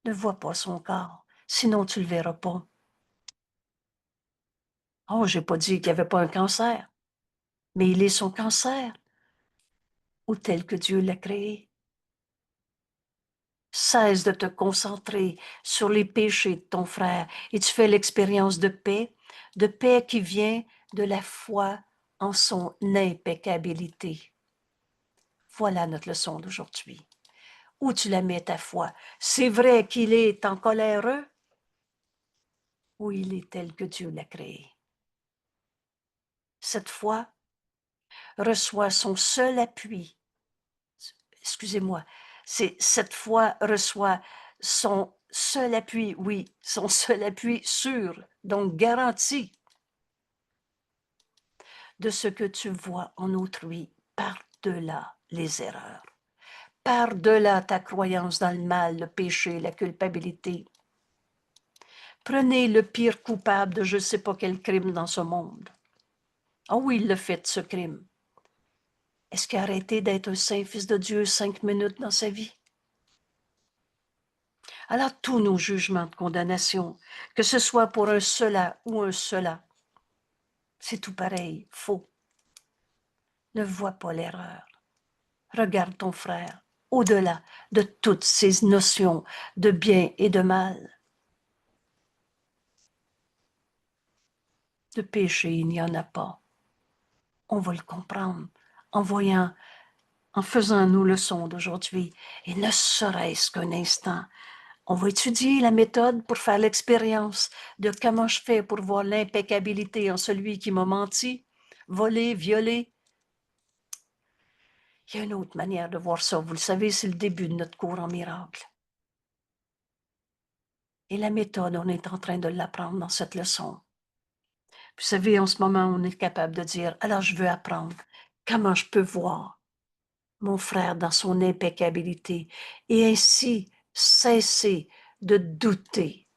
Ne vois pas son corps, sinon tu le verras pas. Oh, j'ai pas dit qu'il n'y avait pas un cancer, mais il est son cancer ou tel que Dieu l'a créé. Cesse de te concentrer sur les péchés de ton frère et tu fais l'expérience de paix qui vient de la foi en son impeccabilité. Voilà notre leçon d'aujourd'hui. Où tu la mets ta foi? C'est vrai qu'il est en colère ou il est tel que Dieu l'a créé? Cette foi reçoit son seul appui. Excusez-moi, cette foi reçoit son seul appui, oui, son seul appui sûr, donc garanti de ce que tu vois en autrui par-delà les erreurs, par-delà ta croyance dans le mal, le péché, la culpabilité. Prenez le pire coupable de je ne sais pas quel crime dans ce monde. Ah oui, il l'a fait, ce crime. Est-ce qu'il a arrêté d'être un saint fils de Dieu 5 minutes dans sa vie? Alors, tous nos jugements de condamnation, que ce soit pour un cela ou un cela, c'est tout pareil, faux. Ne vois pas l'erreur. Regarde ton frère au-delà de toutes ces notions de bien et de mal. De péché, il n'y en a pas. On va le comprendre en voyant, en faisant nos leçons d'aujourd'hui, et ne serait-ce qu'un instant. On va étudier la méthode pour faire l'expérience de comment je fais pour voir l'impeccabilité en celui qui m'a menti, volé, violé. Il y a une autre manière de voir ça. Vous le savez, c'est le début de notre cours en miracle. Et la méthode, on est en train de l'apprendre dans cette leçon. Vous savez, en ce moment, on est capable de dire, alors je veux apprendre comment je peux voir mon frère dans son impeccabilité et ainsi cesser de douter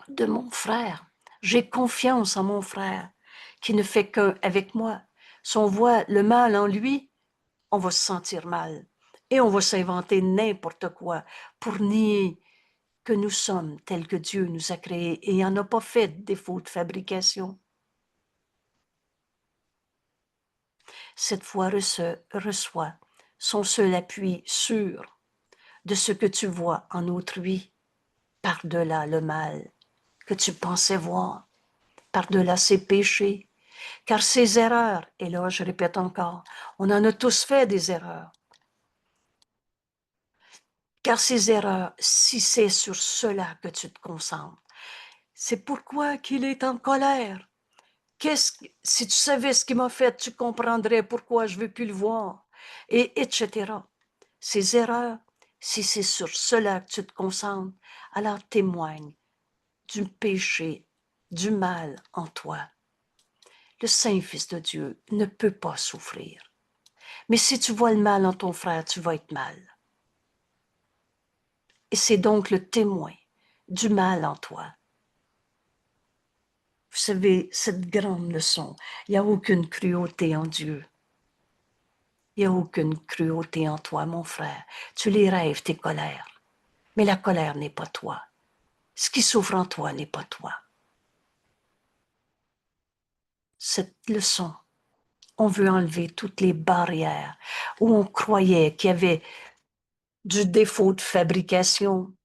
de mon frère. J'ai confiance en mon frère qui ne fait qu'un avec moi. Si on voit le mal en lui, on va se sentir mal et on va s'inventer n'importe quoi pour nier que nous sommes tels que Dieu nous a créés et il n'y en a pas fait de défaut de fabrication. Cette foi reçoit son seul appui sûr de ce que tu vois en autrui, par-delà le mal que tu pensais voir, par-delà ses péchés, car ses erreurs, et là je répète encore, on en a tous fait des erreurs, car ces erreurs, si c'est sur cela que tu te concentres, c'est pourquoi qu'il est en colère. Si tu savais ce qu'il m'a fait, tu comprendrais pourquoi je ne veux plus le voir, et etc. Ces erreurs, si c'est sur cela que tu te concentres, alors témoigne du péché, du mal en toi. Le Saint-Fils de Dieu ne peut pas souffrir. Mais si tu vois le mal en ton frère, tu vas être mal. Et c'est donc le témoin du mal en toi. Vous savez, cette grande leçon, il n'y a aucune cruauté en Dieu. Il n'y a aucune cruauté en toi, mon frère. Tu les rêves, tes colères. Mais la colère n'est pas toi. Ce qui souffre en toi n'est pas toi. Cette leçon, on veut enlever toutes les barrières où on croyait qu'il y avait du défaut de fabrication,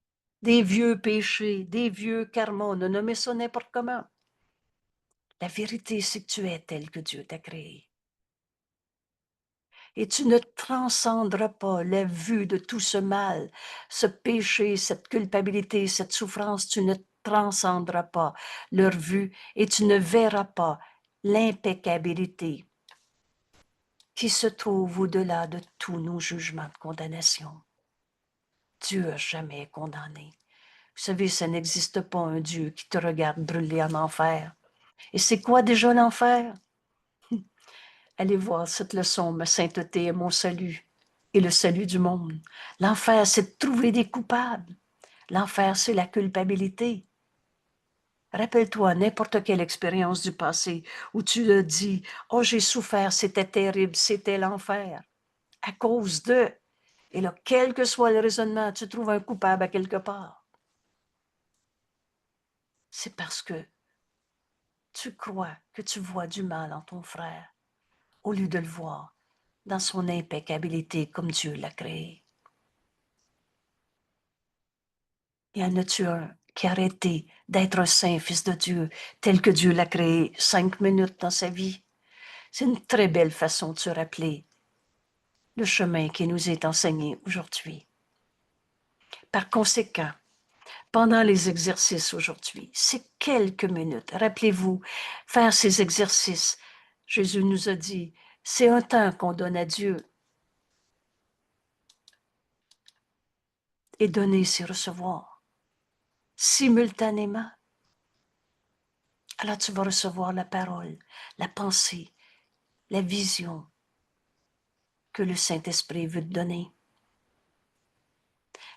des vieux péchés, des vieux karmas, on a nommé ça n'importe comment. La vérité, c'est que tu es tel que Dieu t'a créé. Et tu ne transcendras pas la vue de tout ce mal, ce péché, cette culpabilité, cette souffrance, tu ne transcendras pas leur vue et tu ne verras pas l'impeccabilité qui se trouve au-delà de tous nos jugements de condamnation. Dieu n'a jamais condamné. Vous savez, ça n'existe pas un Dieu qui te regarde brûler en enfer. Et c'est quoi déjà l'enfer? Allez voir cette leçon, ma sainteté et mon salut. et le salut du monde. L'enfer, c'est de trouver des coupables. L'enfer, c'est la culpabilité. Rappelle-toi n'importe quelle expérience du passé où tu te dis « Oh, j'ai souffert, c'était terrible, c'était l'enfer. » À cause de... Et là, quel que soit le raisonnement, tu trouves un coupable à quelque part. C'est parce que tu crois que tu vois du mal en ton frère au lieu de le voir dans son impeccabilité comme Dieu l'a créé. Y en a-tu un qui a arrêté d'être un saint fils de Dieu tel que Dieu l'a créé 5 minutes dans sa vie? C'est une très belle façon de se rappeler le chemin qui nous est enseigné aujourd'hui. Par conséquent, pendant les exercices aujourd'hui, c'est quelques minutes. Rappelez-vous, faire ces exercices, Jésus nous a dit, c'est un temps qu'on donne à Dieu. Et donner, c'est recevoir. Simultanément. Alors tu vas recevoir la parole, la pensée, la vision que le Saint-Esprit veut te donner.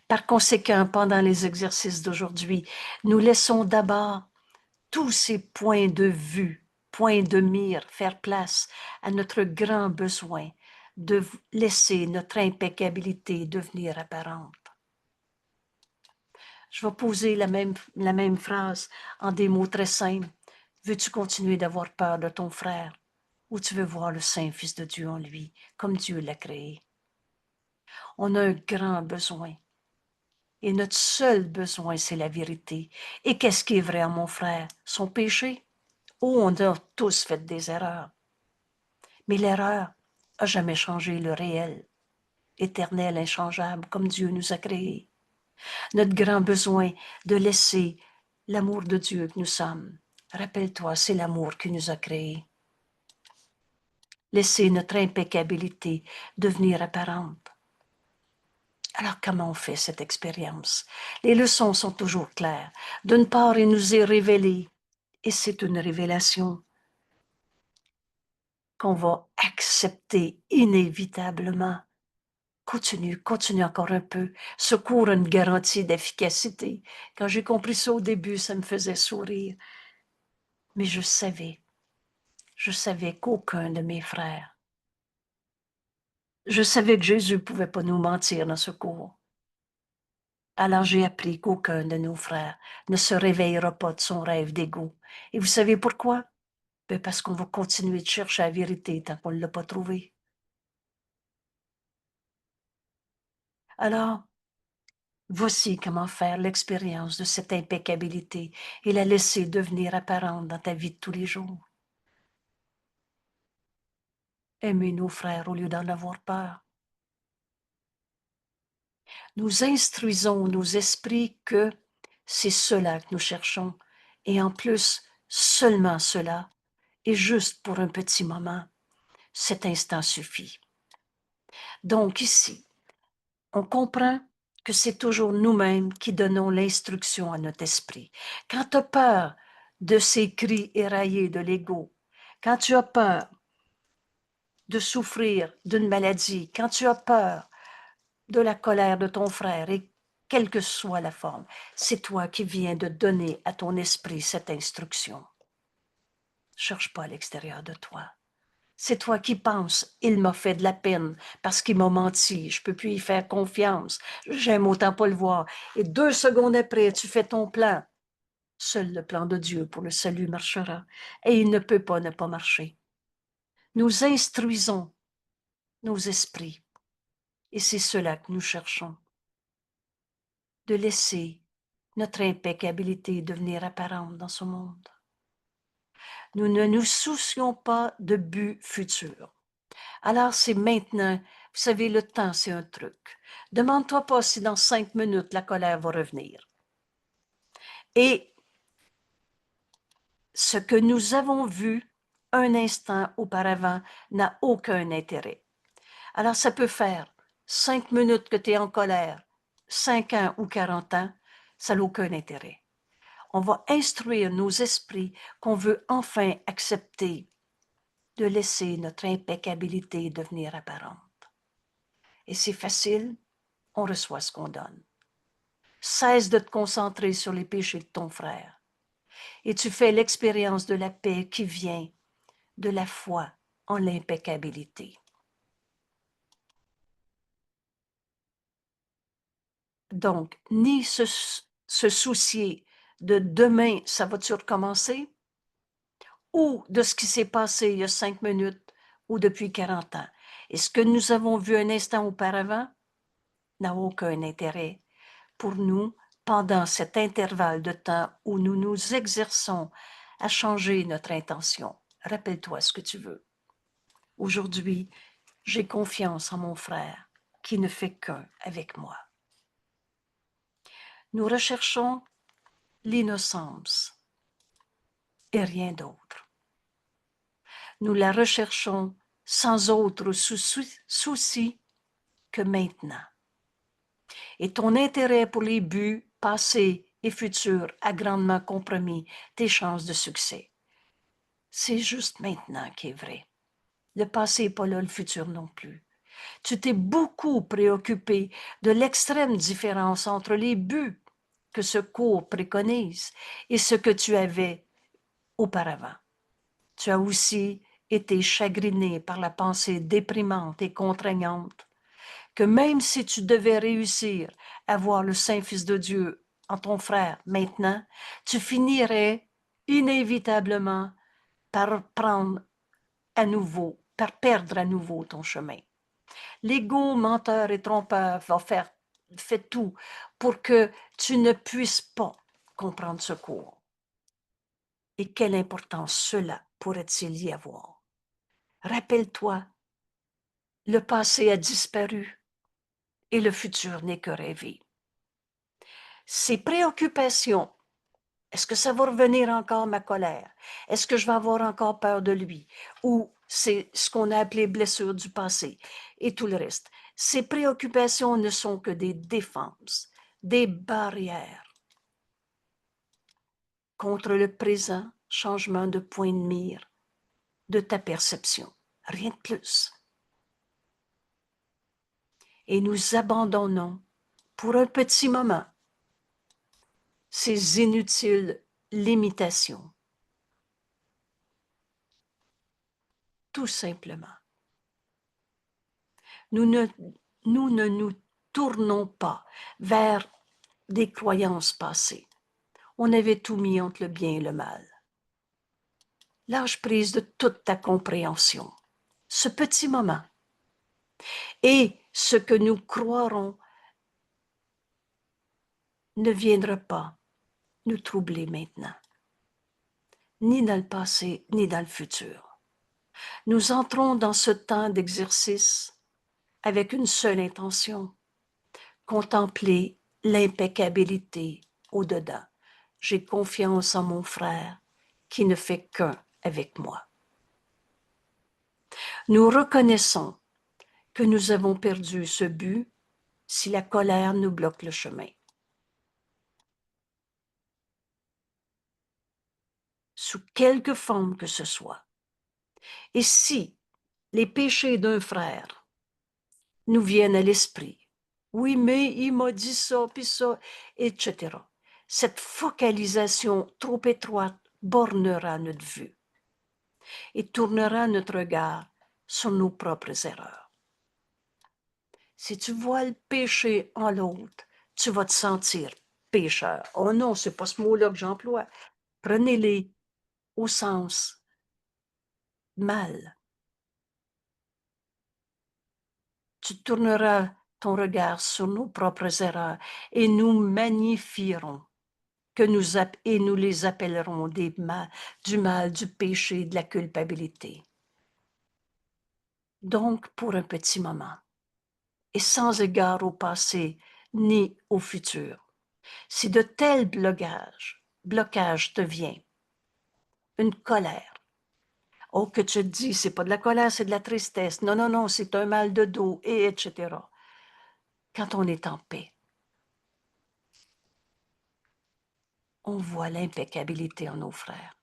Par conséquent, pendant les exercices d'aujourd'hui, nous laissons d'abord tous ces points de vue, points de mire, faire place à notre grand besoin de laisser notre impeccabilité devenir apparente. Je vais poser la même phrase en des mots très simples. Veux-tu continuer d'avoir peur de ton frère ou tu veux voir le Saint Fils de Dieu en lui, comme Dieu l'a créé? On a un grand besoin. Et notre seul besoin, c'est la vérité. Et qu'est-ce qui est vrai en mon frère? Son péché? Oh, on a tous fait des erreurs. Mais l'erreur n'a jamais changé le réel, éternel, inchangeable, comme Dieu nous a créés. Notre grand besoin de laisser l'amour de Dieu que nous sommes. Rappelle-toi, c'est l'amour qui nous a créés. Laisser notre impeccabilité devenir apparente. Alors, comment on fait cette expérience? Les leçons sont toujours claires. D'une part, il nous est révélé, et c'est une révélation qu'on va accepter inévitablement. Continue encore un peu. Secours une garantie d'efficacité. Quand j'ai compris ça au début, ça me faisait sourire. Mais je savais qu'aucun de mes frères, je savais que Jésus ne pouvait pas nous mentir dans ce cours. Alors j'ai appris qu'aucun de nos frères ne se réveillera pas de son rêve d'ego. Et vous savez pourquoi? Ben parce qu'on va continuer de chercher la vérité tant qu'on ne l'a pas trouvée. Alors, voici comment faire l'expérience de cette impeccabilité et la laisser devenir apparente dans ta vie de tous les jours. Aimer nos frères au lieu d'en avoir peur. Nous instruisons nos esprits que c'est cela que nous cherchons, et en plus, seulement cela, et juste pour un petit moment. Cet instant suffit. Donc ici, on comprend que c'est toujours nous-mêmes qui donnons l'instruction à notre esprit. Quand tu as peur de ces cris éraillés de l'ego, quand tu as peur de souffrir d'une maladie, quand tu as peur de la colère de ton frère, et quelle que soit la forme, c'est toi qui viens de donner à ton esprit cette instruction. Cherche pas à l'extérieur de toi. C'est toi qui penses, il m'a fait de la peine parce qu'il m'a menti, je peux plus y faire confiance, j'aime autant pas le voir. Et 2 secondes après, tu fais ton plan. Seul le plan de Dieu pour le salut marchera, et il ne peut pas ne pas marcher. Nous instruisons nos esprits, et c'est cela que nous cherchons, de laisser notre impeccabilité devenir apparente dans ce monde. Nous ne nous soucions pas de but futur. Alors c'est maintenant, vous savez, le temps, c'est un truc. Demande-toi pas si dans 5 minutes, la colère va revenir. Et ce que nous avons vu un instant auparavant n'a aucun intérêt. Alors ça peut faire 5 minutes que tu es en colère, 5 ans ou 40 ans, ça n'a aucun intérêt. On va instruire nos esprits qu'on veut enfin accepter de laisser notre impeccabilité devenir apparente. Et c'est facile, on reçoit ce qu'on donne. Cesse de te concentrer sur les péchés de ton frère. Et tu fais l'expérience de la paix qui vient de la foi en l'impeccabilité. Donc, ni se soucier de demain, ça va-tu recommencer? Ou de ce qui s'est passé il y a 5 minutes ou depuis 40 ans. Et ce que nous avons vu un instant auparavant n'a aucun intérêt pour nous pendant cet intervalle de temps où nous nous exerçons à changer notre intention. Rappelle-toi ce que tu veux. Aujourd'hui, j'ai confiance en mon frère qui ne fait qu'un avec moi. Nous recherchons l'innocence et rien d'autre. Nous la recherchons sans autre souci que maintenant. Et ton intérêt pour les buts passés et futurs a grandement compromis tes chances de succès. C'est juste maintenant qui est vrai. Le passé n'est pas là, le futur non plus. Tu t'es beaucoup préoccupé de l'extrême différence entre les buts que ce cours préconise et ce que tu avais auparavant. Tu as aussi été chagriné par la pensée déprimante et contraignante que même si tu devais réussir à voir le Saint-Fils de Dieu en ton frère maintenant, tu finirais inévitablement par perdre à nouveau ton chemin. L'ego menteur et trompeur fait tout pour que tu ne puisses pas comprendre ce cours. Et quelle importance cela pourrait-il y avoir? Rappelle-toi, le passé a disparu et le futur n'est que rêvé. Ces préoccupations, est-ce que ça va revenir encore ma colère? Est-ce que je vais avoir encore peur de lui? Ou c'est ce qu'on a appelé blessure du passé et tout le reste. Ces préoccupations ne sont que des défenses, des barrières contre le présent changement de point de mire de ta perception. Rien de plus. Et nous abandonnons pour un petit moment ces inutiles limitations. Tout simplement. Nous ne nous tournons pas vers des croyances passées. On avait tout mis entre le bien et le mal. Lâche prise de toute ta compréhension. Ce petit moment. Et ce que nous croirons ne viendra pas nous troubler maintenant, ni dans le passé, ni dans le futur. Nous entrons dans ce temps d'exercice avec une seule intention, contempler l'impeccabilité au-dedans. J'ai confiance en mon frère qui ne fait qu'un avec moi. Nous reconnaissons que nous avons perdu ce but si la colère nous bloque le chemin. Sous quelque forme que ce soit. Et si les péchés d'un frère nous viennent à l'esprit, oui, mais il m'a dit ça, puis ça, etc. Cette focalisation trop étroite bornera notre vue et tournera notre regard sur nos propres erreurs. Si tu vois le péché en l'autre, tu vas te sentir pécheur. Oh non, c'est pas ce mot-là que j'emploie. Prenez-les au sens mal. Tu tourneras ton regard sur nos propres erreurs et nous magnifierons et nous les appellerons du mal, du péché, de la culpabilité. Donc, pour un petit moment, et sans égard au passé ni au futur, si de tels blocages te viennent, une colère, oh, que tu te dis, c'est pas de la colère, c'est de la tristesse, non, non, non, c'est un mal de dos, et etc. Quand on est en paix, on voit l'impeccabilité en nos frères.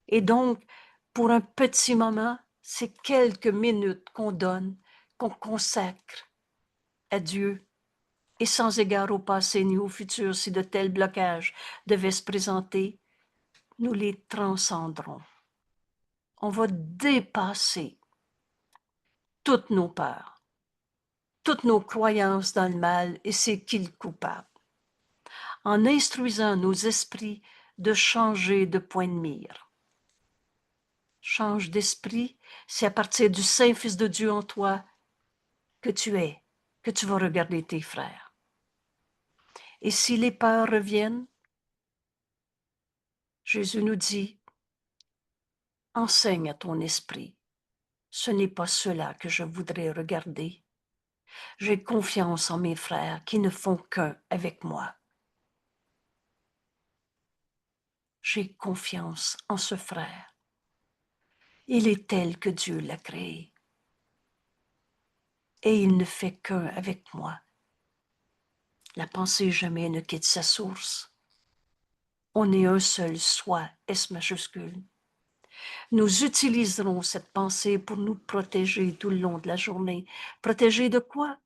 Et donc, pour un petit moment, c'est quelques minutes qu'on donne, qu'on consacre à Dieu et sans égard au passé ni au futur, si de tels blocages devaient se présenter, nous les transcendrons. On va dépasser toutes nos peurs, toutes nos croyances dans le mal et c'est qui le coupable, en instruisant nos esprits de changer de point de mire. Change d'esprit, c'est à partir du Saint-Fils de Dieu en toi que tu es, que tu vas regarder tes frères. Et si les peurs reviennent, Jésus nous dit, enseigne à ton esprit, ce n'est pas cela que je voudrais regarder. J'ai confiance en mes frères qui ne font qu'un avec moi. J'ai confiance en ce frère. Il est tel que Dieu l'a créé. Et il ne fait qu'un avec moi. La pensée jamais ne quitte sa source. On est un seul soi, S majuscule. Nous utiliserons cette pensée pour nous protéger tout le long de la journée. Protéger de quoi?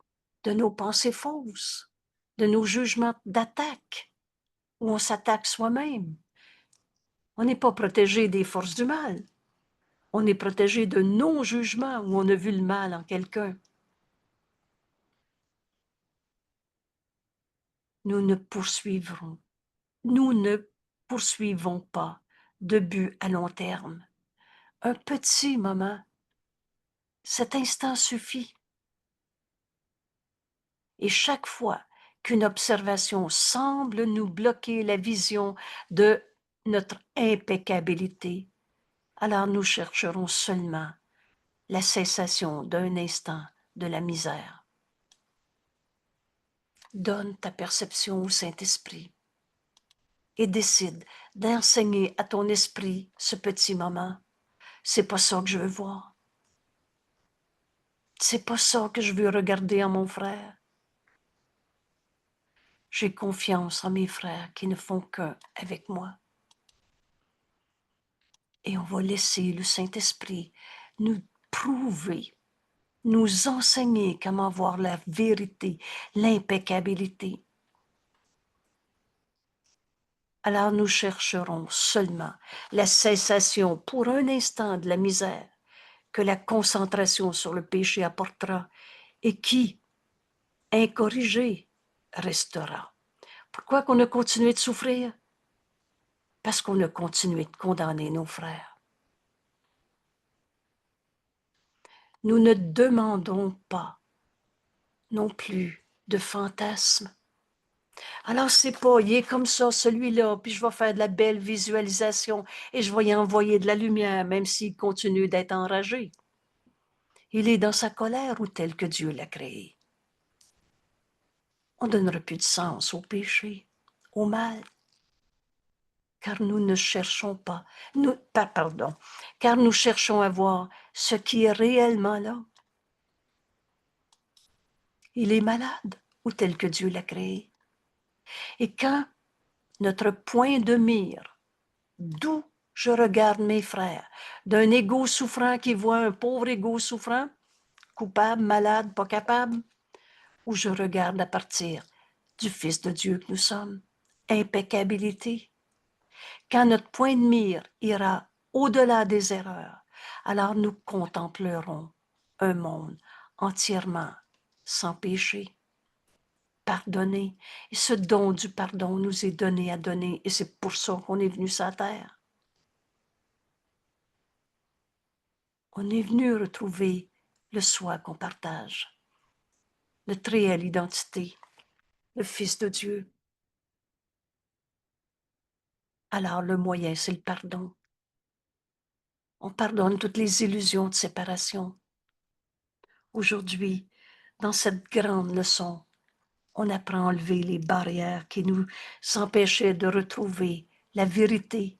De nos pensées fausses, de nos jugements d'attaque, où on s'attaque soi-même. On n'est pas protégé des forces du mal. On est protégé de nos jugements où on a vu le mal en quelqu'un. Nous ne poursuivrons pas de but à long terme. Un petit moment, cet instant suffit. Et chaque fois qu'une observation semble nous bloquer la vision de notre impeccabilité, alors nous chercherons seulement la cessation d'un instant de la misère. Donne ta perception au Saint-Esprit et décide d'enseigner à ton esprit ce petit moment. C'est pas ça que je veux voir. C'est pas ça que je veux regarder en mon frère. J'ai confiance en mes frères qui ne font qu'un avec moi. Et on va laisser le Saint-Esprit nous prouver, nous enseigner comment voir la vérité, l'impeccabilité. Alors nous chercherons seulement la cessation pour un instant de la misère que la concentration sur le péché apportera et qui, incorrigé, restera. Pourquoi qu'on a continué de souffrir? Parce qu'on a continué de condamner nos frères. Nous ne demandons pas non plus de fantasmes. Alors, c'est pas, il est comme ça, celui-là, puis je vais faire de la belle visualisation et je vais y envoyer de la lumière, même s'il continue d'être enragé. Il est dans sa colère ou tel que Dieu l'a créé. On ne donnera plus de sens au péché, au mal, car nous ne cherchons pas, car nous cherchons à voir ce qui est réellement là. Il est malade ou tel que Dieu l'a créé. Et quand notre point de mire, d'où je regarde mes frères, d'un égo souffrant qui voit un pauvre égo souffrant, coupable, malade, pas capable, ou je regarde à partir du Fils de Dieu que nous sommes, impeccabilité. Quand notre point de mire ira au-delà des erreurs, alors nous contemplerons un monde entièrement sans péché, pardonné. Et ce don du pardon nous est donné à donner, et c'est pour ça qu'on est venu sur la terre. On est venu retrouver le soi qu'on partage, notre réelle identité, le Fils de Dieu. Alors le moyen, c'est le pardon. On pardonne toutes les illusions de séparation. Aujourd'hui, dans cette grande leçon, on apprend à enlever les barrières qui nous empêchaient de retrouver la vérité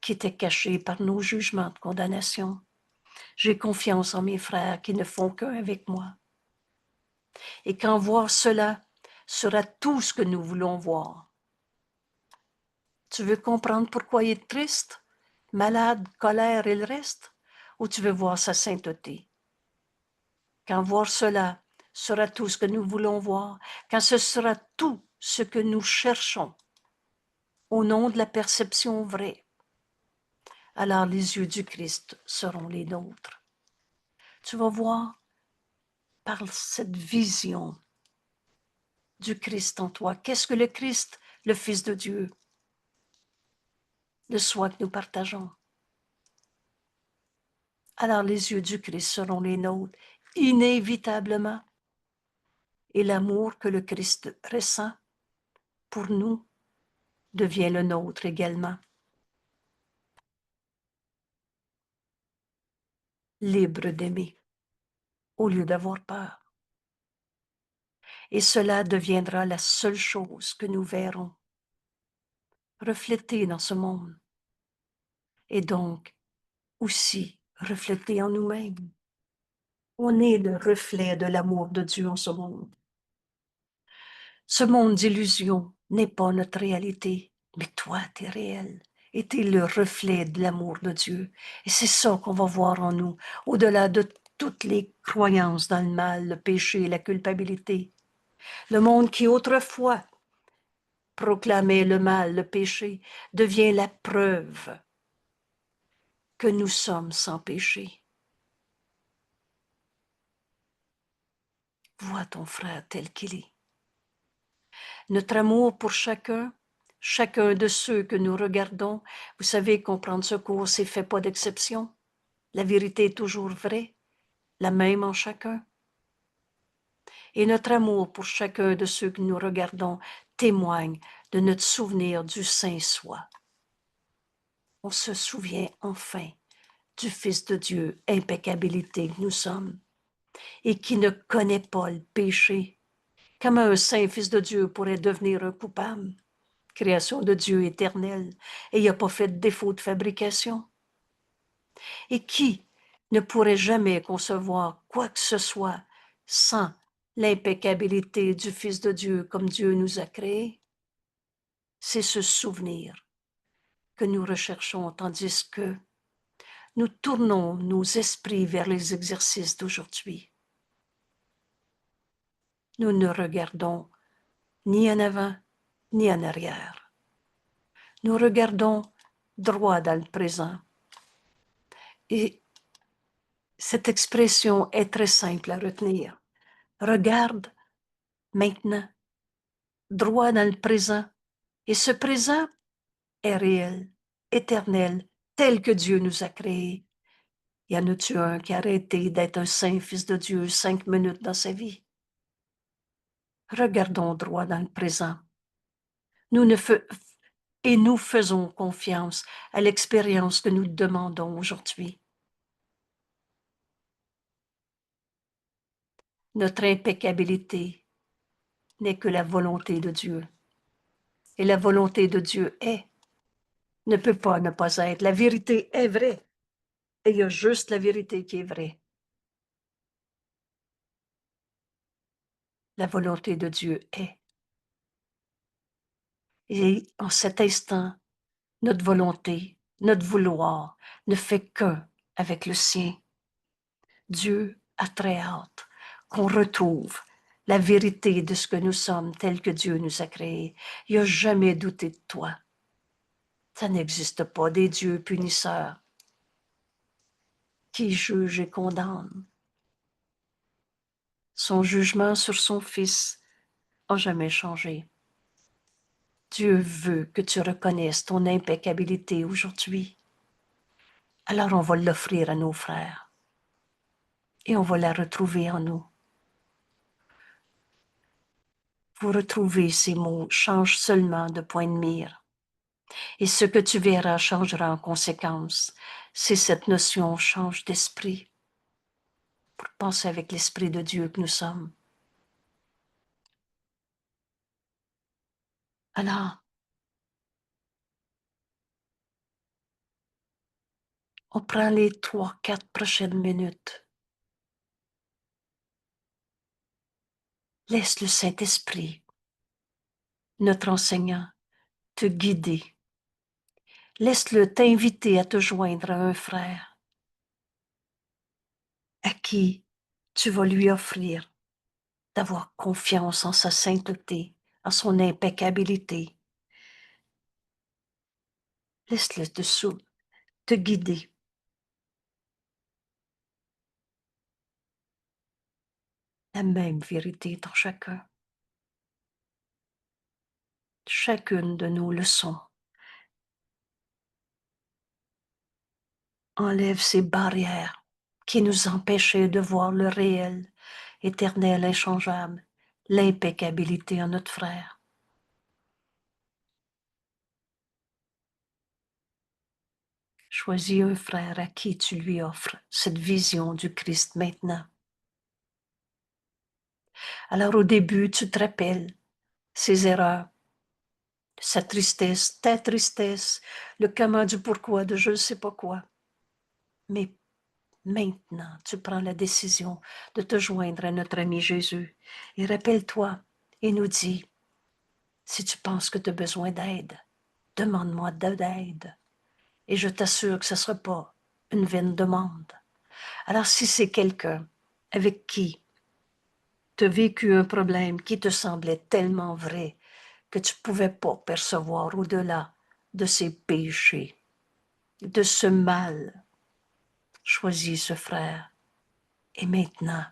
qui était cachée par nos jugements de condamnation. J'ai confiance en mes frères qui ne font qu'un avec moi. Et quand voir cela sera tout ce que nous voulons voir. Tu veux comprendre pourquoi il est triste, malade, colère et le reste, ou tu veux voir sa sainteté? quand voir cela sera tout ce que nous voulons voir, quand ce sera tout ce que nous cherchons, au nom de la perception vraie, alors les yeux du Christ seront les nôtres. Tu vas voir par cette vision du Christ en toi. Qu'est-ce que le Christ, le Fils de Dieu, de soi que nous partageons? Alors les yeux du Christ seront les nôtres, inévitablement. Et l'amour que le Christ ressent pour nous devient le nôtre également. Libre d'aimer, au lieu d'avoir peur. Et cela deviendra la seule chose que nous verrons reflétée dans ce monde. Et donc, aussi reflétée en nous-mêmes. On est le reflet de l'amour de Dieu en ce monde. Ce monde d'illusion n'est pas notre réalité, mais toi, tu es réel. Et tu es le reflet de l'amour de Dieu. Et c'est ça qu'on va voir en nous, au-delà de toutes les croyances dans le mal, le péché, la culpabilité. Le monde qui autrefois proclamait le mal, le péché, devient la preuve que nous sommes sans péché. Vois ton frère tel qu'il est. Notre amour pour chacun de ceux que nous regardons, vous savez qu'on prend secours, c'est fait pas d'exception. La vérité est toujours vraie, la même en chacun. Et notre amour pour chacun de ceux que nous regardons témoigne de notre souvenir du Saint Soi. On se souvient enfin du Fils de Dieu, impeccabilité que nous sommes, et qui ne connaît pas le péché. Comment un saint Fils de Dieu pourrait devenir un coupable? Création de Dieu éternel, et il n'a pas fait de défaut de fabrication. Et qui ne pourrait jamais concevoir quoi que ce soit sans l'impeccabilité du Fils de Dieu comme Dieu nous a créés? C'est ce souvenir que nous recherchons, tandis que nous tournons nos esprits vers les exercices d'aujourd'hui. Nous ne regardons ni en avant, ni en arrière. Nous regardons droit dans le présent. Et cette expression est très simple à retenir. Regarde maintenant, droit dans le présent. Et ce présent est réel, éternel, tel que Dieu nous a créés. Y en a-tu un qui a arrêté d'être un saint Fils de Dieu 5 minutes dans sa vie? Regardons droit dans le présent. Et nous faisons confiance à l'expérience que nous demandons aujourd'hui. Notre impeccabilité n'est que la volonté de Dieu. Et la volonté de Dieu ne peut pas ne pas être. La vérité est vraie. Et il y a juste la vérité qui est vraie. La volonté de Dieu est. Et en cet instant, notre volonté, notre vouloir ne fait qu'un avec le sien. Dieu a très hâte qu'on retrouve la vérité de ce que nous sommes tel que Dieu nous a créés. Il n'a jamais douté de toi. Ça n'existe pas des dieux punisseurs qui jugent et condamnent. Son jugement sur son Fils n'a jamais changé. Dieu veut que tu reconnaisses ton impeccabilité aujourd'hui. Alors on va l'offrir à nos frères et on va la retrouver en nous. Vous retrouvez ces mots, change seulement de point de mire. Et ce que tu verras changera en conséquence. C'est cette notion change d'esprit pour penser avec l'Esprit de Dieu que nous sommes. Alors, on prend les 3-4 prochaines minutes. Laisse le Saint-Esprit, notre enseignant, te guider. Laisse-le t'inviter à te joindre à un frère à qui Tu vas lui offrir d'avoir confiance en sa sainteté, en son impeccabilité. Laisse-le dessous te guider. La même vérité dans chacun. Chacune de nos leçons enlève ces barrières qui nous empêchaient de voir le réel, éternel, inchangeable, l'impeccabilité en notre frère. Choisis un frère à qui tu lui offres cette vision du Christ maintenant. Alors au début, tu te rappelles ses erreurs, sa tristesse, ta tristesse, le comment du pourquoi de je ne sais pas quoi. Mais maintenant, tu prends la décision de te joindre à notre ami Jésus. Et rappelle-toi, il nous dit, si tu penses que tu as besoin d'aide, demande-moi d'aide. Et je t'assure que ce ne sera pas une vaine demande. Alors si c'est quelqu'un avec qui tu as vécu un problème qui te semblait tellement vrai que tu ne pouvais pas percevoir au-delà de ses péchés, de ce mal, choisis ce frère. Et maintenant,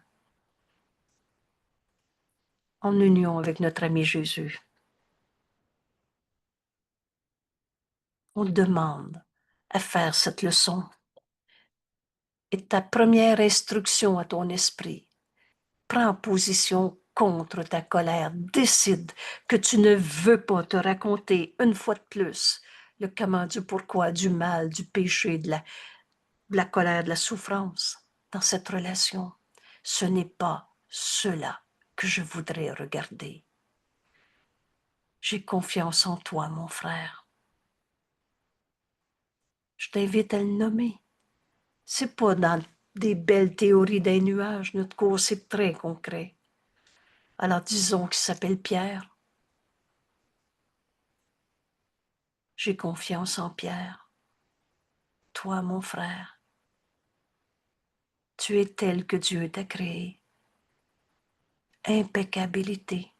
en union avec notre ami Jésus, on demande à faire cette leçon. Et ta première instruction à ton esprit, prends position contre ta colère. Décide que tu ne veux pas te raconter une fois de plus le comment, du pourquoi, du mal, du péché, de la colère, de la souffrance dans cette relation. Ce n'est pas cela que je voudrais regarder. J'ai confiance en toi, mon frère. Je t'invite à le nommer. C'est pas dans des belles théories des nuages. Notre cours, c'est très concret. Alors disons qu'il s'appelle Pierre. J'ai confiance en Pierre. Toi, mon frère, tu es tel que Dieu t'a créé. Impeccabilité,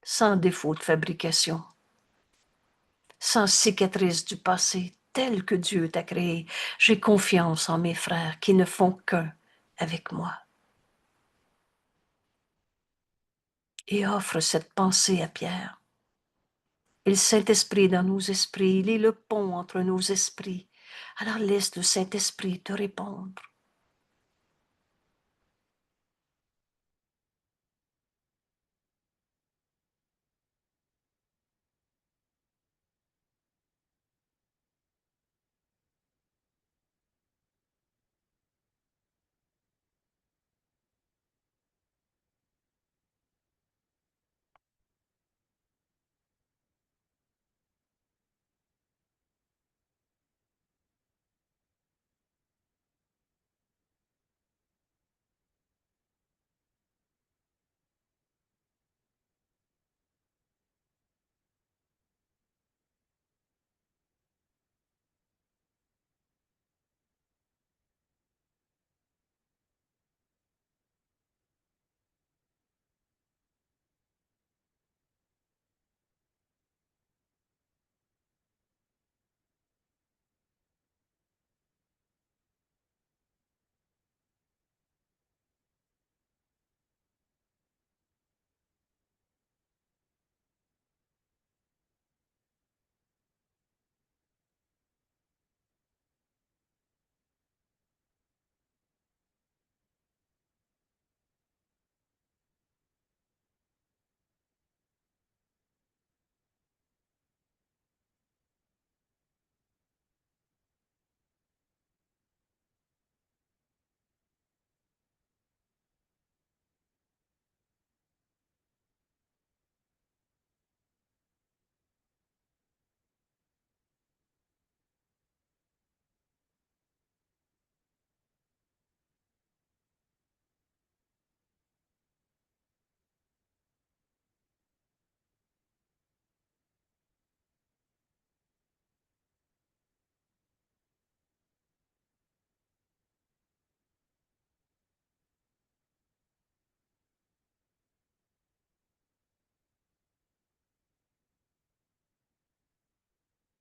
sans défaut de fabrication, sans cicatrice du passé, tel que Dieu t'a créé. J'ai confiance en mes frères qui ne font qu'un avec moi. Et offre cette pensée à Pierre. Et le Saint-Esprit dans nos esprits, il est le pont entre nos esprits. Alors laisse le Saint-Esprit te répondre.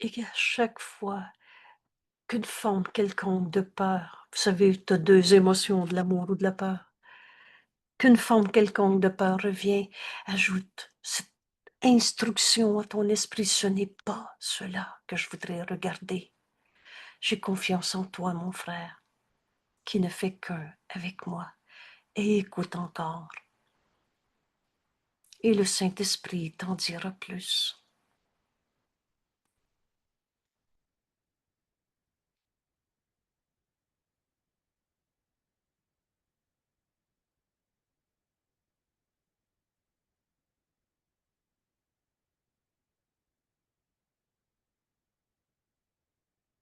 Et à chaque fois qu'une forme quelconque de peur, vous savez, tu as 2 émotions, de l'amour ou de la peur, qu'une forme quelconque de peur revient, ajoute cette instruction à ton esprit, ce n'est pas cela que je voudrais regarder. J'ai confiance en toi, mon frère, qui ne fait qu'un avec moi, et écoute encore. Et le Saint-Esprit t'en dira plus.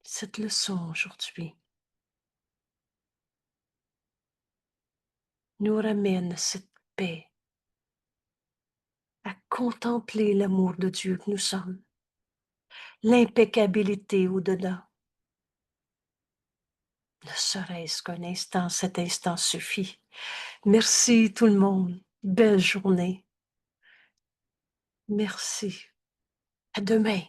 Cette leçon aujourd'hui nous ramène à cette paix, à contempler l'amour de Dieu que nous sommes, l'impeccabilité au-delà. Ne serait-ce qu'un instant, cet instant suffit. Merci tout le monde. Belle journée. Merci. À demain.